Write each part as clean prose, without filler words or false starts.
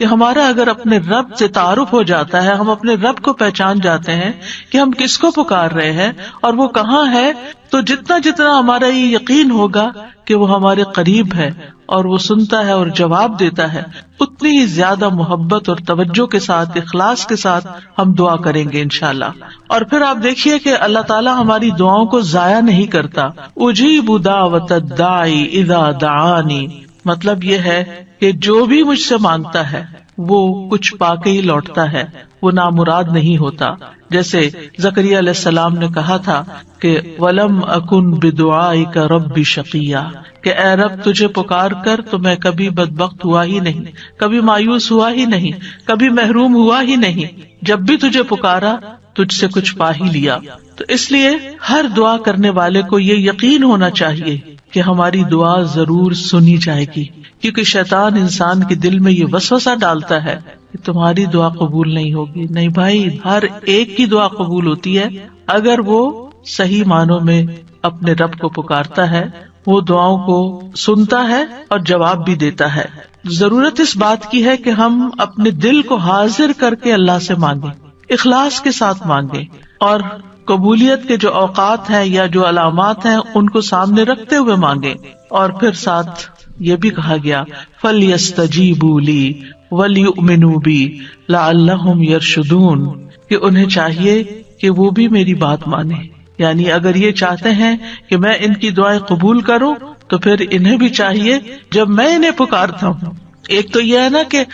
کہ ہمارا اگر اپنے رب سے تعارف ہو جاتا ہے، ہم اپنے رب کو پہچان جاتے ہیں کہ ہم کس کو پکار رہے ہیں اور وہ کہاں ہے، تو جتنا جتنا ہمارا یہ یقین ہوگا کہ وہ ہمارے قریب ہے اور وہ سنتا ہے اور جواب دیتا ہے، اتنی ہی زیادہ محبت اور توجہ کے ساتھ، اخلاص کے ساتھ ہم دعا کریں گے انشاءاللہ۔ اور پھر آپ دیکھیے کہ اللہ تعالیٰ ہماری دعاؤں کو ضائع نہیں کرتا۔ اجیب دعوت الداعی اذا دعانی، مطلب یہ ہے کہ جو بھی مجھ سے مانگتا ہے وہ کچھ پا کے ہی لوٹتا ہے، وہ نامراد نہیں ہوتا۔ جیسے زکریا علیہ السلام نے کہا تھا کہ وَلَمْ أَكُنْ بِدُعَائِكَ رَبِّ شَقِيًّا، کہ اے رب تجھے پکار کر تو میں کبھی بدبخت ہوا ہی نہیں، کبھی مایوس ہوا ہی نہیں، کبھی محروم ہوا ہی نہیں، جب بھی تجھے پکارا تجھ سے کچھ پا ہی لیا۔ تو اس لیے ہر دعا کرنے والے کو یہ یقین ہونا چاہیے کہ ہماری دعا ضرور سنی جائے گی، کیونکہ شیطان انسان کے دل میں یہ وسوسہ ڈالتا ہے کہ تمہاری دعا قبول نہیں ہوگی۔ نہیں بھائی، ہر ایک کی دعا قبول ہوتی ہے اگر وہ صحیح معنوں میں اپنے رب کو پکارتا ہے، وہ دعاؤں کو سنتا ہے اور جواب بھی دیتا ہے۔ ضرورت اس بات کی ہے کہ ہم اپنے دل کو حاضر کر کے اللہ سے مانگیں، اخلاص کے ساتھ مانگیں، اور قبولیت کے جو اوقات ہیں یا جو علامات ہیں ان کو سامنے رکھتے ہوئے مانگیں۔ اور پھر ساتھ یہ بھی کہا گیا فَلْيَسْتَجِيبُوا لِي وَلْيُؤْمِنُوا بِي لَعَلَّهُمْ يَرْشُدُونَ، کہ انہیں چاہیے کہ وہ بھی میری بات مانیں، یعنی اگر یہ چاہتے ہیں کہ میں ان کی دعائیں قبول کروں تو پھر انہیں بھی چاہیے جب میں انہیں پکارتا ہوں، ایک تو یہ ہے نا کہ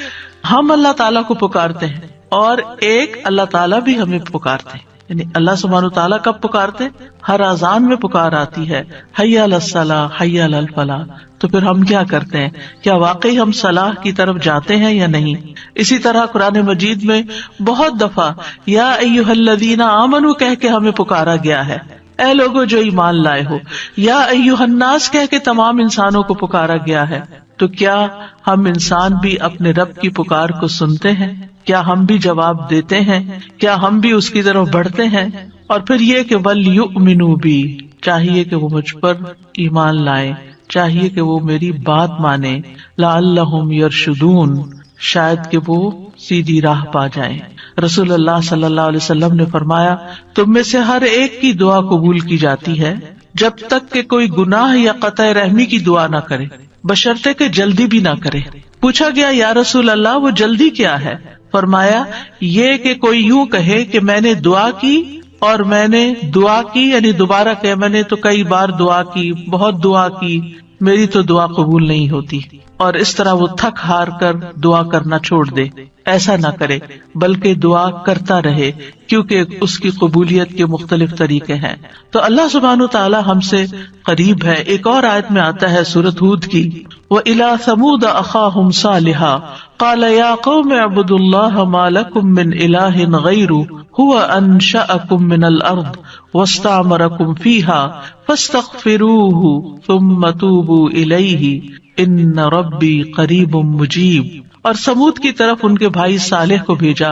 ہم اللہ تعالیٰ کو پکارتے ہیں، اور ایک اللہ تعالیٰ بھی ہمیں پکارتے ہیں، یعنی اللہ سبحانہ تعالیٰ کب پکارتے؟ ہر اذان میں پکار آتی ہے، حی علی الصلاۃ حی علی الفلاح۔ تو پھر ہم کیا کرتے ہیں؟ کیا واقعی ہم صلاح کی طرف جاتے ہیں یا نہیں؟ اسی طرح قرآن مجید میں بہت دفعہ یا ایھا الذین آمنوا کہہ کے ہمیں پکارا گیا ہے، اے لوگو جو ایمان لائے ہو، یا ایھا الناس کہہ کے تمام انسانوں کو پکارا گیا ہے۔ تو کیا ہم انسان بھی اپنے رب کی پکار کو سنتے ہیں؟ کیا ہم بھی جواب دیتے ہیں؟ کیا ہم بھی اس کی طرف بڑھتے ہیں؟ اور پھر یہ کہ وَلْيُؤْمِنُوا بِي، چاہیے کہ وہ مجھ پر ایمان لائیں، چاہیے کہ وہ میری بات مانیں، لَعَلَّهُمْ يَرْشُدُونَ، شاید کہ وہ سیدھی راہ پا جائیں۔ رسول اللہ صلی اللہ علیہ وسلم نے فرمایا تم میں سے ہر ایک کی دعا قبول کی جاتی ہے جب تک کہ کوئی گناہ یا قطع رحمی کی دعا نہ کرے، بشرطے کہ جلدی بھی نہ کرے۔ پوچھا گیا یا رسول اللہ وہ جلدی کیا ہے؟ فرمایا یہ کہ کوئی یوں کہے کہ میں نے دعا کی اور میں نے دعا کی، یعنی دوبارہ کہ میں نے تو کئی بار دعا کی، بہت دعا کی، میری تو دعا قبول نہیں ہوتی، اور اس طرح وہ تھک ہار کر دعا کرنا چھوڑ دے۔ ایسا نہ کرے بلکہ دعا کرتا رہے، کیونکہ اس کی قبولیت کے مختلف طریقے ہیں۔ تو اللہ سبحانہ تعالی ہم سے قریب ہے۔ ایک اور آیت میں آتا ہے سورۃ ہود کی، وَإِلَىٰ ثَمُودَ أَخَاهُمْ صَالِحًا قَالَ يَا قَوْمِ اعْبُدُوا اللَّهَ مَا لَكُم مِّنْ إِلَٰهٍ غَيْرُهُ هُوَ أَنشَأَكُم مِّنَ الْأَرْضِ وَاسْتَعْمَرَكُم فِيهَا فَاسْتَغْفِرُوهُ ثُمَّ تُوبُوا إِلَيْهِ إِنَّ رَبِّي قَرِيبٌ مُّجِيبٌ۔ اور سمود کی طرف ان کے بھائی صالح کو بھیجا،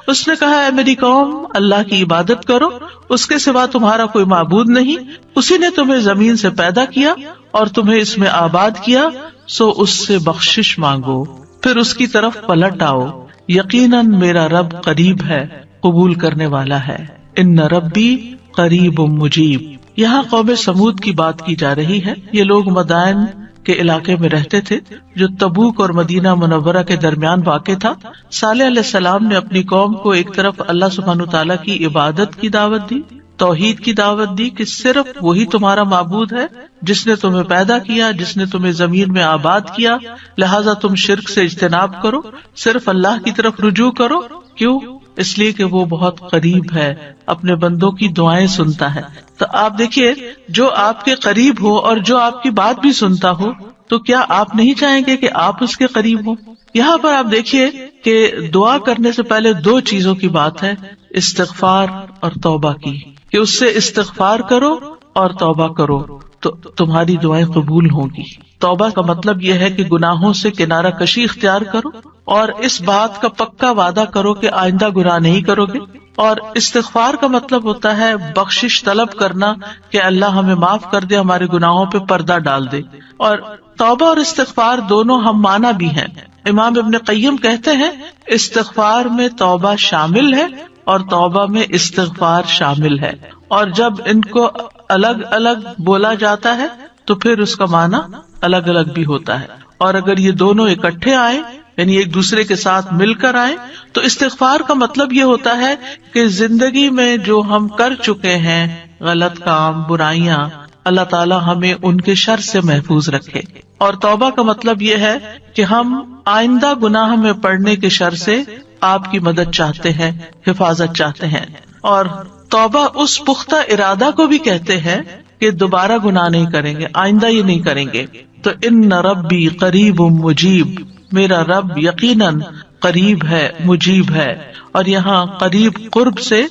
اس نے کہا اے میری قوم اللہ کی عبادت کرو، اس کے سوا تمہارا کوئی معبود نہیں، اسی نے تمہیں زمین سے پیدا کیا اور تمہیں اس میں آباد کیا، سو اس سے بخشش مانگو، پھر اس کی طرف پلٹ آؤ، یقیناً میرا رب قریب ہے، قبول کرنے والا ہے۔ ان ربی قریب مجیب۔ یہاں قوم سمود کی بات کی جا رہی ہے۔ یہ لوگ مدائن کے علاقے میں رہتے تھے جو تبوک اور مدینہ منورہ کے درمیان واقع تھا۔ صالح علیہ السلام نے اپنی قوم کو ایک طرف اللہ سبحانہ تعالیٰ کی عبادت کی دعوت دی، توحید کی دعوت دی کہ صرف وہی تمہارا معبود ہے جس نے تمہیں پیدا کیا، جس نے تمہیں زمین میں آباد کیا، لہٰذا تم شرک سے اجتناب کرو، صرف اللہ کی طرف رجوع کرو۔ کیوں؟ اس لیے کہ وہ بہت قریب ہے، اپنے بندوں کی دعائیں سنتا ہے۔ تو آپ دیکھیے جو آپ کے قریب ہو اور جو آپ کی بات بھی سنتا ہو، تو کیا آپ نہیں چاہیں گے کہ آپ اس کے قریب ہوں؟ یہاں پر آپ دیکھیے کہ دعا کرنے سے پہلے دو چیزوں کی بات ہے، استغفار اور توبہ کی، کہ اس سے استغفار کرو اور توبہ کرو تو تمہاری دعائیں قبول ہوں گی۔ توبہ کا مطلب یہ ہے کہ گناہوں سے کنارہ کشی اختیار کرو اور اس بات کا پکا وعدہ کرو کہ آئندہ گناہ نہیں کرو گے، اور استغفار کا مطلب ہوتا ہے بخشش طلب کرنا کہ اللہ ہمیں معاف کر دے، ہمارے گناہوں پہ پردہ ڈال دے. اور توبہ اور استغفار دونوں ہم معنی بھی ہیں. امام ابن قیم کہتے ہیں استغفار میں توبہ شامل ہے اور توبہ میں استغفار شامل ہے، اور جب ان کو الگ الگ بولا جاتا ہے تو پھر اس کا معنی الگ الگ بھی ہوتا ہے. اور اگر یہ دونوں اکٹھے آئے یعنی ایک دوسرے کے ساتھ مل کر آئے تو استغفار کا مطلب یہ ہوتا ہے کہ زندگی میں جو ہم کر چکے ہیں غلط کام، برائیاں، اللہ تعالی ہمیں ان کے شر سے محفوظ رکھے. اور توبہ کا مطلب یہ ہے کہ ہم آئندہ گناہ میں پڑنے کے شر سے آپ کی مدد چاہتے ہیں، حفاظت چاہتے ہیں. اور توبہ اس پختہ ارادہ کو بھی کہتے ہیں کہ دوبارہ گناہ نہیں کریں گے، آئندہ یہ نہیں کریں گے. تو ان ربی قریب مجیب، میرا رب یقیناً قریب ہے، مجیب ہے. اور یہاں قریب قرب سے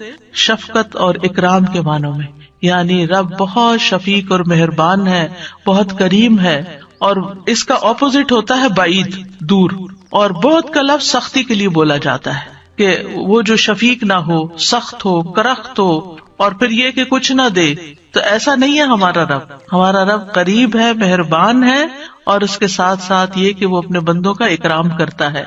شفقت اور اکرام کے معنوں میں، یعنی رب بہت شفیق اور مہربان ہے، بہت کریم ہے. اور اس کا اپوزٹ ہوتا ہے بعید، دور. اور بہت کا لفظ سختی کے لیے بولا جاتا ہے کہ وہ جو شفیق نہ ہو، سخت ہو، کرخت ہو، اور پھر یہ کہ کچھ نہ دے. تو ایسا نہیں ہے ہمارا رب. ہمارا رب قریب ہے، مہربان ہے، اور اس کے ساتھ ساتھ یہ کہ وہ اپنے بندوں کا اکرام کرتا ہے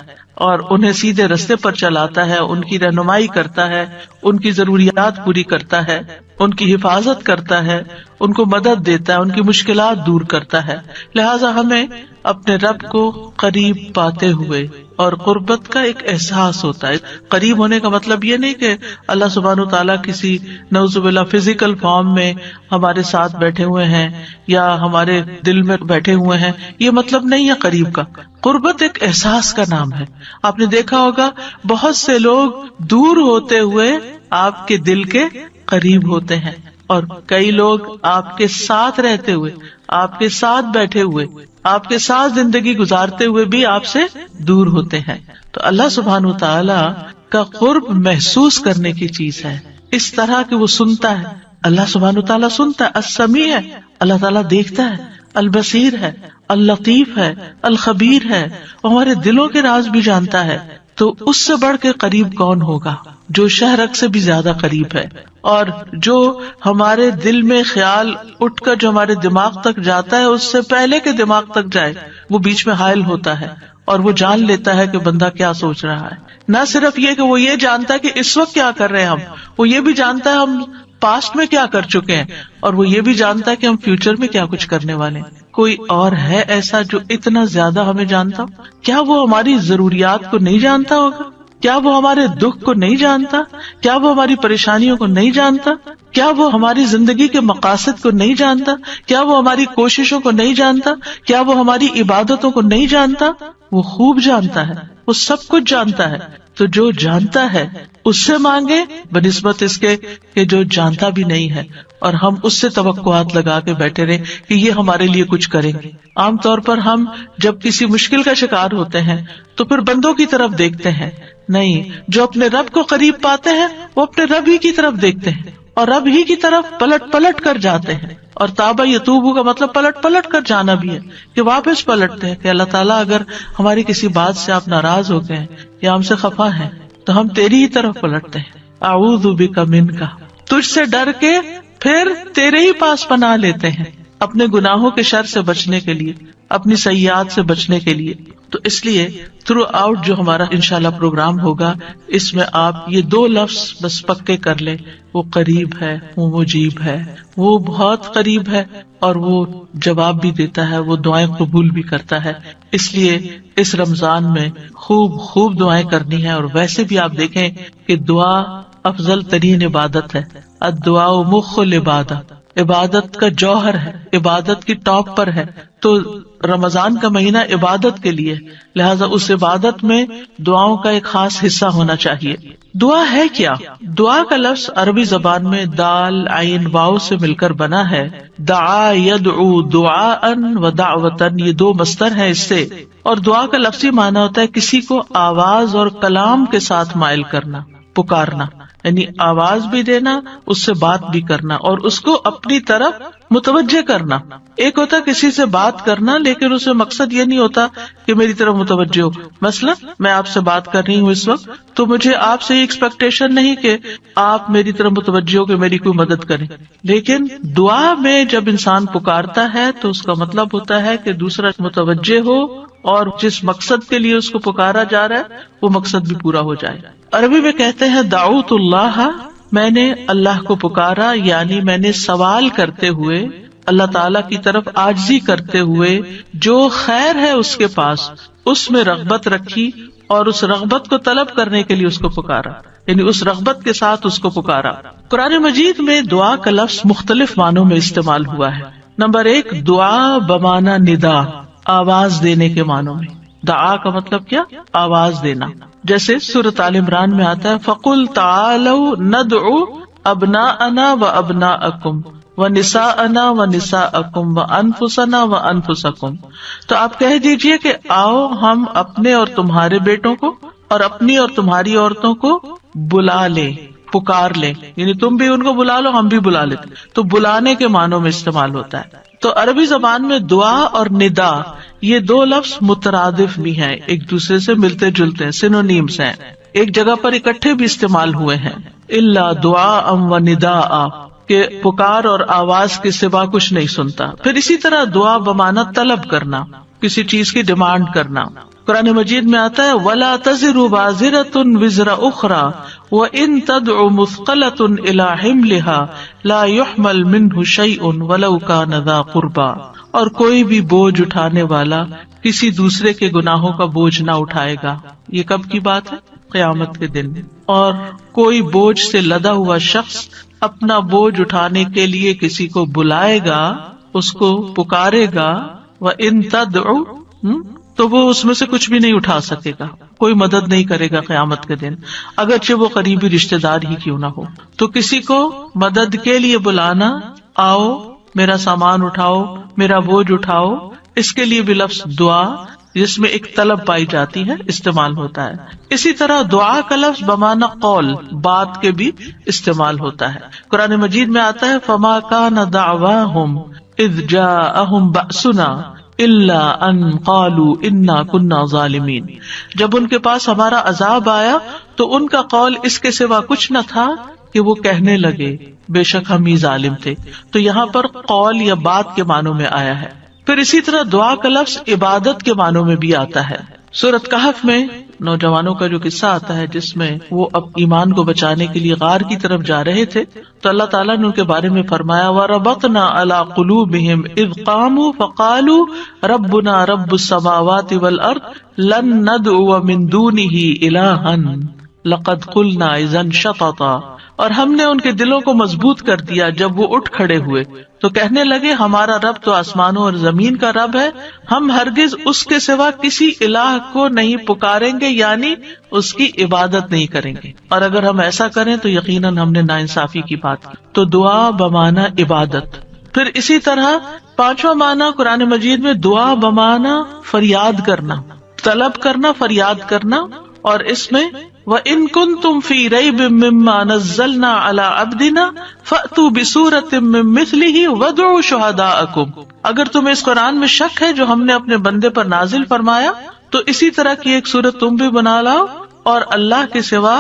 اور انہیں سیدھے رستے پر چلاتا ہے، ان کی رہنمائی کرتا ہے، ان کی ضروریات پوری کرتا ہے، ان کی حفاظت کرتا ہے، ان کو مدد دیتا ہے، ان کی مشکلات دور کرتا ہے. لہٰذا ہمیں اپنے رب کو قریب پاتے ہوئے اور قربت کا ایک احساس ہوتا ہے. قریب ہونے کا مطلب یہ نہیں کہ اللہ سبحانہ و تعالیٰ کسی نعوذ باللہ فزیکل فارم میں ہمارے ساتھ بیٹھے ہوئے ہیں یا ہمارے دل میں بیٹھے ہوئے ہیں، یہ مطلب نہیں ہے قریب کا. قربت ایک احساس کا نام ہے. آپ نے دیکھا ہوگا بہت سے لوگ دور ہوتے ہوئے آپ کے دل کے قریب ہوتے ہیں، اور کئی لوگ آپ کے ساتھ رہتے ہوئے، آپ کے ساتھ بیٹھے ہوئے، آپ کے ساتھ زندگی گزارتے ہوئے بھی آپ سے دور ہوتے ہیں. تو اللہ سبحانہ وتعالی کا قرب محسوس کرنے کی چیز ہے، اس طرح کہ وہ سنتا ہے. اللہ سبحانہ وتعالی سنتا ہے، السمیع ہے، اللہ تعالیٰ دیکھتا ہے، البصیر ہے، اللطیف ہے، الخبیر ہے، ہمارے دلوں کے راز بھی جانتا ہے. تو اس سے بڑھ کے قریب کون ہوگا جو شہرک سے بھی زیادہ قریب ہے، اور جو ہمارے دل میں خیال اٹھ کر جو ہمارے دماغ تک جاتا ہے اس سے پہلے کہ دماغ تک جائے وہ بیچ میں حائل ہوتا ہے اور وہ جان لیتا ہے کہ بندہ کیا سوچ رہا ہے. نہ صرف یہ کہ وہ یہ جانتا ہے کہ اس وقت کیا کر رہے ہیں ہم، وہ یہ بھی جانتا ہے ہم پاسٹ میں کیا کر چکے ہیں، اور وہ یہ بھی جانتا ہے کہ ہم فیوچر میں کیا کچھ کرنے والے ہیں. کوئی اور ہے ایسا جو اتنا زیادہ ہمیں جانتا ہو؟ کیا وہ ہماری ضروریات کو نہیں جانتا ہوگا؟ کیا وہ ہمارے دکھ کو نہیں جانتا؟ کیا وہ ہماری پریشانیوں کو نہیں جانتا؟ کیا وہ ہماری زندگی کے مقاصد کو نہیں جانتا؟ کیا وہ ہماری کوششوں کو نہیں جانتا؟ کیا وہ ہماری عبادتوں کو نہیں جانتا؟ وہ خوب جانتا ہے، وہ سب کچھ جانتا ہے. تو جو جانتا ہے اس سے مانگے بنسبت اس کے کہ جو جانتا بھی نہیں ہے، اور ہم اس سے توقعات لگا کے بیٹھے رہے کہ یہ ہمارے لیے کچھ کریں گے. عام طور پر ہم جب کسی مشکل کا شکار ہوتے ہیں تو پھر بندوں کی طرف دیکھتے ہیں، نہیں، جو اپنے رب کو قریب پاتے ہیں وہ اپنے رب ہی کی طرف دیکھتے ہیں اور رب ہی کی طرف پلٹ پلٹ کر جاتے ہیں. اور تابا یتوبو کا مطلب پلٹ پلٹ کر جانا بھی ہے، کہ واپس پلٹتے ہیں کہ اللہ تعالیٰ اگر ہماری کسی بات سے آپ ناراض ہو گئے یا ہم سے خفا ہیں تو ہم تیری ہی طرف پلٹتے ہیں. اعوذ بک منک، تجھ سے ڈر کے پھر تیرے ہی پاس پناہ لیتے ہیں، اپنے گناہوں کے شر سے بچنے کے لیے، اپنی سیئات سے بچنے کے لیے. تو اس لیے تھرو آؤٹ جو ہمارا انشاءاللہ پروگرام ہوگا اس میں آپ یہ دو لفظ بس پکے کر لیں، وہ قریب ہے، وہ مجیب ہے، وہ بہت قریب ہے اور وہ جواب بھی دیتا ہے، وہ دعائیں قبول بھی کرتا ہے. اس لیے اس رمضان میں خوب خوب دعائیں کرنی ہے. اور ویسے بھی آپ دیکھیں کہ دعا افضل ترین عبادت ہے. الدعاء مخ العبادت، عبادت کا جوہر ہے، عبادت کی ٹاپ پر ہے. تو رمضان کا مہینہ عبادت کے لیے، لہذا اس عبادت میں دعاؤں کا ایک خاص حصہ ہونا چاہیے. دعا ہے کیا؟ دعا کا لفظ عربی زبان میں دال عین واو سے مل کر بنا ہے. دعا یدعو دعاء و دعوتن، یہ دو مصدر ہیں اس سے. اور دعا کا لفظی معنی ہوتا ہے کسی کو آواز اور کلام کے ساتھ مائل کرنا، پکارنا. یعنی آواز بھی دینا، اس سے بات بھی کرنا، اور اس کو اپنی طرف متوجہ کرنا. ایک ہوتا کسی سے بات کرنا لیکن اس میں مقصد یہ نہیں ہوتا کہ میری طرف متوجہ ہو. مثلا میں آپ سے بات کر رہی ہوں اس وقت، تو مجھے آپ سے ایکسپیکٹیشن نہیں کہ آپ میری طرف متوجہ ہو کہ میری کوئی مدد کریں. لیکن دعا میں جب انسان پکارتا ہے تو اس کا مطلب ہوتا ہے کہ دوسرا متوجہ ہو اور جس مقصد کے لیے اس کو پکارا جا رہا ہے وہ مقصد بھی پورا ہو جائے. عربی میں کہتے ہیں دعوت اللہ، میں نے اللہ کو پکارا، یعنی میں نے سوال کرتے ہوئے، اللہ تعالی کی طرف عاجزی کرتے ہوئے، جو خیر ہے اس کے پاس اس میں رغبت رکھی اور اس رغبت کو طلب کرنے کے لیے اس کو پکارا، یعنی اس رغبت کے ساتھ اس کو پکارا. قرآن مجید میں دعا کا لفظ مختلف معنوں میں استعمال ہوا ہے. نمبر 1، دعا بمعنی ندا، آواز دینے کے معنوں میں. دعا کا مطلب کیا؟ آواز دینا. جیسے سورۃ آل عمران میں آتا ہے فَقُلْ تَعَالَوْا نَدْعُ أَبْنَاءَنَا وَأَبْنَاءَكُمْ وَنِسَاءَنَا وَنِسَاءَكُمْ وَأَنفُسَنَا وَأَنفُسَكُمْ. تو آپ کہہ دیجئے کہ آؤ ہم اپنے اور تمہارے بیٹوں کو اور اپنی اور تمہاری عورتوں کو بلا لیں، پکار لیں، یعنی تم بھی ان کو بلا لو، ہم بھی بلا لیتے. تو بلانے کے معنوں میں استعمال ہوتا ہے. تو عربی زبان میں دعا اور ندا یہ دو لفظ مترادف بھی ہیں، ایک دوسرے سے ملتے جلتے ہیں، سینونیمز ہیں، ایک جگہ پر اکٹھے بھی استعمال ہوئے ہیں. الا دعاء و نداء، کہ پکار اور آواز کے سوا کچھ نہیں سنتا. پھر اسی طرح دعا بمعنی طلب کرنا، کسی چیز کی ڈیمانڈ کرنا. قرآن مجید میں آتا ہے وَلَا تَزِرُ وَازِرَةٌ وِزْرَ أُخْرَى وَإِن تَدْعُ مُثْقَلَةٌ إِلَىٰ حِمْلِهَا لَا يُحْمَلْ مِنْهُ شَيْءٌ وَلَوْ كَانَ ذَا قُرْبَىٰ. اور کوئی بھی بوجھ اٹھانے والا کسی دوسرے کے گناہوں کا بوجھ نہ اٹھائے گا. یہ کب کی بات ہے؟ قیامت کے دن. اور کوئی بوجھ سے لدا ہوا شخص اپنا بوجھ اٹھانے کے لیے کسی کو بلائے گا، اس کو پکارے گا، وَإِن تَدْعُ، تو وہ اس میں سے کچھ بھی نہیں اٹھا سکے گا، کوئی مدد نہیں کرے گا قیامت کے دن، اگرچہ وہ قریبی رشتہ دار ہی کیوں نہ ہو. تو کسی کو مدد کے لیے بلانا، آؤ میرا سامان اٹھاؤ، میرا بوجھ اٹھاؤ، اس کے لیے بھی لفظ دعا جس میں ایک طلب پائی جاتی ہے استعمال ہوتا ہے. اسی طرح دعا کا لفظ بمعنی قول، بات کے بھی استعمال ہوتا ہے. قرآن مجید میں آتا ہے فما کان دعواہم اذ جاءہم بأسنا الا ان قالوا انا كنا ظالمین. جب ان کے پاس ہمارا عذاب آیا تو ان کا قول اس کے سوا کچھ نہ تھا کہ وہ کہنے لگے بے شک ہم ہی ظالم تھے. تو یہاں پر قول یا بات کے معنوں میں آیا ہے. پھر اسی طرح دعا کا لفظ عبادت کے معنوں میں بھی آتا ہے. سورۃ کہف میں نوجوانوں کا جو قصہ آتا ہے جس میں وہ اب ایمان کو بچانے کے لیے غار کی طرف جا رہے تھے، تو اللہ تعالیٰ نے ان کے بارے میں فرمایا وَرَبَطْنَا عَلَىٰ قُلُوبِهِمْ إِذْ قَامُوا فَقَالُوا رَبُّنَا رَبُّ السَّمَاوَاتِ وَالْأَرْضِ لَن نَّدْعُوَ مِن دُونِهِ إِلَٰهًا لَقَدْ قُلْنَا إِذًا شَطَطًا. اور ہم نے ان کے دلوں کو مضبوط کر دیا جب وہ اٹھ کھڑے ہوئے تو کہنے لگے ہمارا رب تو آسمانوں اور زمین کا رب ہے، ہم ہرگز اس کے سوا کسی الہ کو نہیں پکاریں گے، یعنی اس کی عبادت نہیں کریں گے، اور اگر ہم ایسا کریں تو یقیناً ہم نے ناانصافی کی بات کی. تو دعا بمعنی عبادت. پھر اسی طرح پانچواں معنی قرآن مجید میں دعا بمعنی فریاد کرنا، طلب کرنا، فریاد کرنا. اور اس میں وَإِن كُنتُمْ فِي رَيْبٍ مِّمَّا نَزَّلْنَا عَلَىٰ عَبْدِنَا فَأْتُوا بِسُورَةٍ مِّن مِّثْلِهِ وَادْعُوا شُهَدَاءَكُمْ. اگر تمہیں اس قرآن میں شک ہے جو ہم نے اپنے بندے پر نازل فرمایا تو اسی طرح کی ایک سورت تم بھی بنا لاؤ اور اللہ کے سوا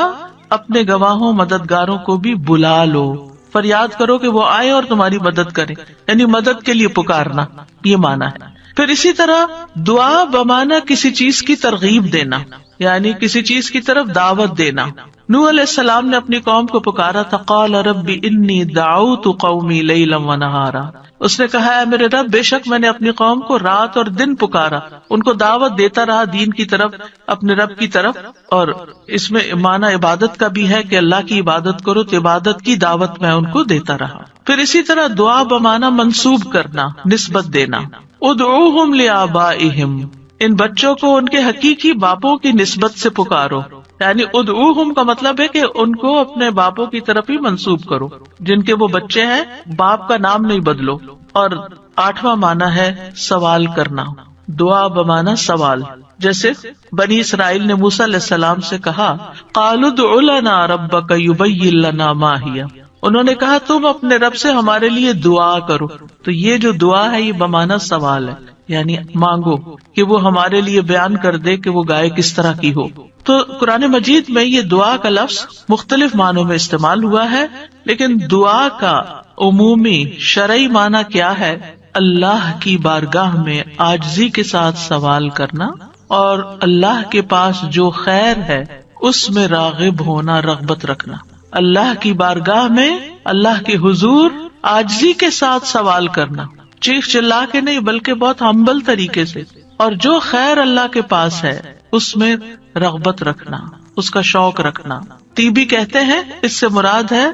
اپنے گواہوں مددگاروں کو بھی بلا لو. فریاد کرو کہ وہ آئے اور تمہاری مدد کرے، یعنی مدد کے لیے پکارنا، یہ معنی ہے. پھر اسی طرح دعا بمعنی کسی چیز کی ترغیب دینا، یعنی کسی چیز کی طرف دعوت دینا. نوح علیہ السلام نے اپنی قوم کو پکارا تھا قال رب انی دعوت قومی لیلا ونہارا. اس نے کہا ہے میرے رب، بے شک میں نے اپنی قوم کو رات اور دن پکارا، ان کو دعوت دیتا رہا دین کی طرف، اپنے رب کی طرف. اور اس میں معنی عبادت کا بھی ہے کہ اللہ کی عبادت کرو، تو عبادت کی دعوت میں ان کو دیتا رہا. پھر اسی طرح دعا بمعنی منسوب کرنا، نسبت دینا. ادعوہم لآبائہم، ان بچوں کو ان کے حقیقی باپوں کی نسبت سے پکارو، یعنی ادعوہم کا مطلب ہے کہ ان کو اپنے باپوں کی طرف ہی منسوب کرو، جن کے وہ بچے ہیں باپ کا نام نہیں بدلو. اور آٹھواں معنی ہے سوال کرنا، دعا بمانا سوال. جیسے بنی اسرائیل نے موسیٰ علیہ السلام سے کہا قالوا ادع لنا ربک یبین لنا ما ہی، انہوں نے کہا تم اپنے رب سے ہمارے لیے دعا کرو. تو یہ جو دعا ہے یہ بمانا سوال ہے، یعنی مانگو کہ وہ ہمارے لیے بیان کر دے کہ وہ گائے کس طرح کی ہو. تو قرآن مجید میں یہ دعا کا لفظ مختلف معنوں میں استعمال ہوا ہے، لیکن دعا کا عمومی شرعی معنی کیا ہے؟ اللہ کی بارگاہ میں عاجزی کے ساتھ سوال کرنا اور اللہ کے پاس جو خیر ہے اس میں راغب ہونا، رغبت رکھنا. اللہ کی بارگاہ میں اللہ کے حضور عاجزی کے ساتھ سوال کرنا، چیخ چلا کے نہیں بلکہ بہت ہمبل طریقے سے، اور جو خیر اللہ کے پاس ہے اس میں رغبت رکھنا، اس کا شوق رکھنا. طیبی کہتے ہیں اس سے مراد ہے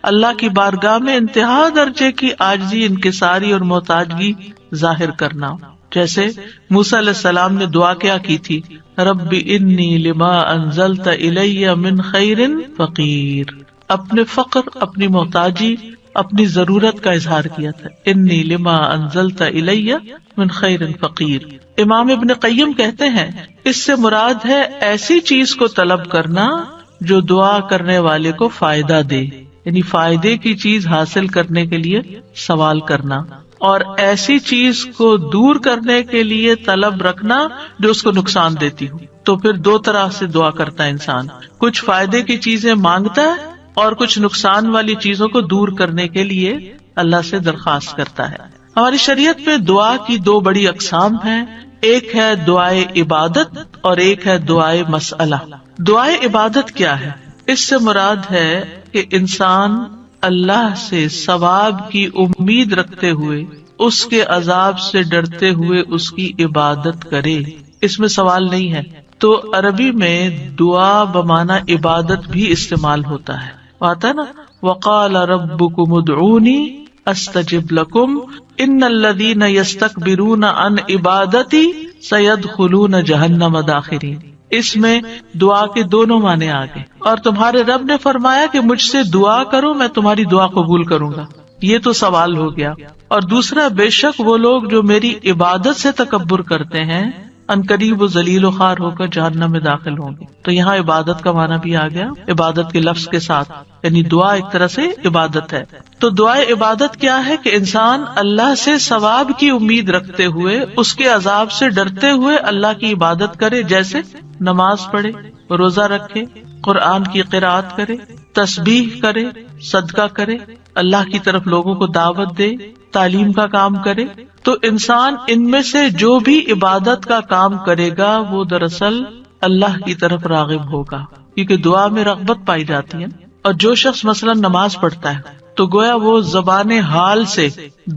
اللہ کی بارگاہ میں انتہا درجے کی عاجزی، انکساری اور محتاجگی ظاہر کرنا. جیسے موسیٰ علیہ السلام نے دعا کیا کی تھی، رب انی لما انزلت الی من خیر فقیر. اپنے فقر، اپنی محتاجی، اپنی ضرورت کا اظہار کیا تھا، انی لما انزلت الی من خیر فقیر. امام ابن قیم کہتے ہیں اس سے مراد ہے ایسی چیز کو طلب کرنا جو دعا کرنے والے کو فائدہ دے، یعنی فائدے کی چیز حاصل کرنے کے لیے سوال کرنا، اور ایسی چیز کو دور کرنے کے لیے طلب رکھنا جو اس کو نقصان دیتی ہو. تو پھر دو طرح سے دعا کرتا ہے انسان، کچھ فائدے کی چیزیں مانگتا ہے اور کچھ نقصان والی چیزوں کو دور کرنے کے لیے اللہ سے درخواست کرتا ہے. ہماری شریعت میں دعا کی دو بڑی اقسام ہیں، ایک ہے دعائے عبادت اور ایک ہے دعائے مسئلہ. دعائے عبادت کیا ہے؟ اس سے مراد ہے کہ انسان اللہ سے ثواب کی امید رکھتے ہوئے، اس کے عذاب سے ڈرتے ہوئے اس کی عبادت کرے، اس میں سوال نہیں ہے. تو عربی میں دعا بمانا عبادت بھی استعمال ہوتا ہے، آتا نا وقال ربکم ادعونی استجب لکم ان الذین یستکبرون عن عبادتی سیدخلون جہنم داخرین. اس میں دعا کے دونوں معنی آ گئے، اور تمہارے رب نے فرمایا کہ مجھ سے دعا کرو میں تمہاری دعا قبول کروں گا، یہ تو سوال ہو گیا. اور دوسرا، بے شک وہ لوگ جو میری عبادت سے تکبر کرتے ہیں ان قریب و ذلیل و خوار ہو کر جہنم میں داخل ہوں گے. تو یہاں عبادت کا معنی بھی آ گیا عبادت کے لفظ کے ساتھ، یعنی دعا ایک طرح سے عبادت ہے. تو دعائے عبادت کیا ہے کہ انسان اللہ سے ثواب کی امید رکھتے ہوئے، اس کے عذاب سے ڈرتے ہوئے اللہ کی عبادت کرے، جیسے نماز پڑھے، روزہ رکھے، قرآن کی قرأت کرے، تسبیح کرے، صدقہ کرے، اللہ کی طرف لوگوں کو دعوت دے، تعلیم کا کام کرے. تو انسان ان میں سے جو بھی عبادت کا کام کرے گا وہ دراصل اللہ کی طرف راغب ہوگا، کیونکہ دعا میں رغبت پائی جاتی ہے. اور جو شخص مثلا نماز پڑھتا ہے تو گویا وہ زبان حال سے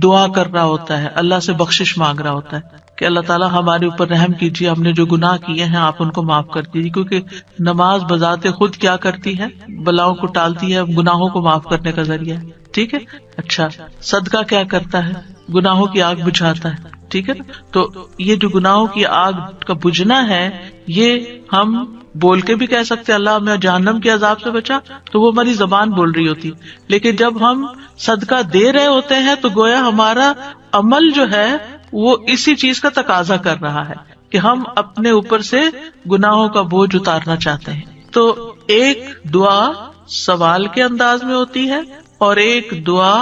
دعا کر رہا ہوتا ہے، اللہ سے بخشش مانگ رہا ہوتا ہے کہ اللہ تعالیٰ ہمارے اوپر رحم کیجیے، ہم نے جو گناہ کیے ہیں آپ ان کو معاف کر دیجیے. کیونکہ نماز بذات خود کیا کرتی ہے؟ بلاؤں کو ٹالتی ہے، گناہوں کو معاف کرنے کا ذریعہ ہے. ٹھیک ہے. اچھا، صدقہ کیا کرتا ہے؟ گناہوں کی آگ بجھاتا ہے. ٹھیک ہے نا. تو یہ جو گناہوں کی آگ کا بجھنا ہے، یہ ہم بول کے بھی کہہ سکتے اللہ ہمیں جہنم کے عذاب سے بچا، تو وہ ہماری زبان بول رہی ہوتی. لیکن جب ہم صدقہ دے رہے ہوتے ہیں تو گویا ہمارا عمل جو ہے وہ اسی چیز کا تقاضا کر رہا ہے کہ ہم اپنے اوپر سے گناہوں کا بوجھ اتارنا چاہتے ہیں. تو ایک دعا سوال کے انداز میں ہوتی ہے اور ایک دعا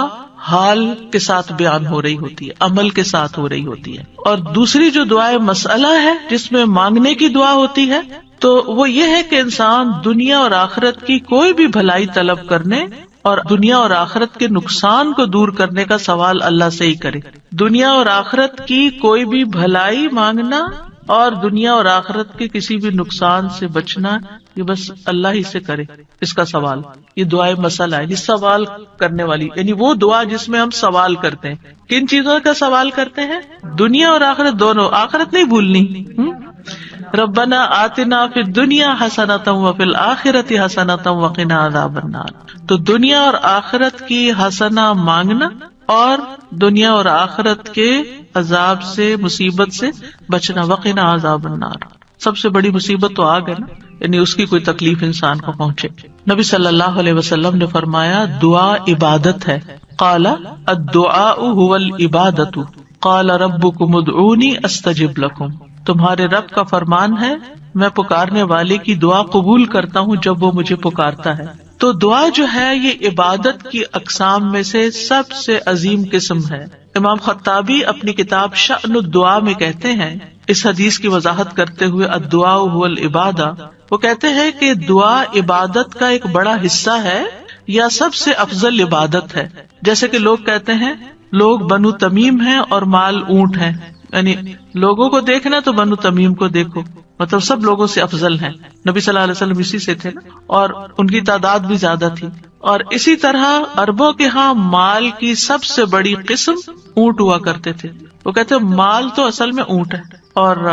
حال کے ساتھ بیان ہو رہی ہوتی ہے، عمل کے ساتھ ہو رہی ہوتی ہے. اور دوسری جو دعائے مسئلہ ہے جس میں مانگنے کی دعا ہوتی ہے، تو وہ یہ ہے کہ انسان دنیا اور آخرت کی کوئی بھی بھلائی طلب کرنے اور دنیا اور آخرت کے نقصان کو دور کرنے کا سوال اللہ سے ہی کرے. دنیا اور آخرت کی کوئی بھی بھلائی مانگنا اور دنیا اور آخرت کے کسی بھی نقصان سے بچنا، یہ بس اللہ ہی سے کرے اس کا سوال. یہ دعائے مسئلہ ہے، یہ سوال کرنے والی، یعنی وہ دعا جس میں ہم سوال کرتے ہیں. کن چیزوں کا سوال کرتے ہیں؟ دنیا اور آخرت دونوں. آخرت نہیں بھولنی. ربنا آتنا فی الدنیا حسنۃ وفی الآخرۃ حسنۃ وقنا عذاب النار. تو دنیا اور آخرت کی حسنہ مانگنا اور دنیا اور آخرت کے عذاب سے، مصیبت سے بچنا. وقنا عذاب النار، سب سے بڑی مصیبت تو آگ ہے نا، یعنی اس کی کوئی تکلیف انسان کو پہنچے. نبی صلی اللہ علیہ وسلم نے فرمایا دعا عبادت ہے. قال الدعاء هو العبادۃ، قال ربکم ادعونی استجب لکم، تمہارے رب کا فرمان ہے میں پکارنے والے کی دعا قبول کرتا ہوں جب وہ مجھے پکارتا ہے. تو دعا جو ہے یہ عبادت کی اقسام میں سے سب سے عظیم قسم ہے. امام خطابی اپنی کتاب شأن الدعاء میں کہتے ہیں اس حدیث کی وضاحت کرتے ہوئے الدعاء هو العبادہ، وہ کہتے ہیں کہ دعا عبادت کا ایک بڑا حصہ ہے یا سب سے افضل عبادت ہے. جیسے کہ لوگ کہتے ہیں لوگ بنو تمیم ہیں اور مال اونٹ ہیں، یعنی لوگوں کو دیکھنا تو بنو تمیم کو دیکھو، مطلب سب لوگوں سے افضل ہیں. نبی صلی اللہ علیہ وسلم اسی سے تھے نا، اور ان کی تعداد بھی زیادہ تھی. اور اسی طرح عربوں کے ہاں مال کی سب سے بڑی قسم اونٹ ہوا کرتے تھے. وہ کہتے ہیں مال تو اصل میں اونٹ ہے اور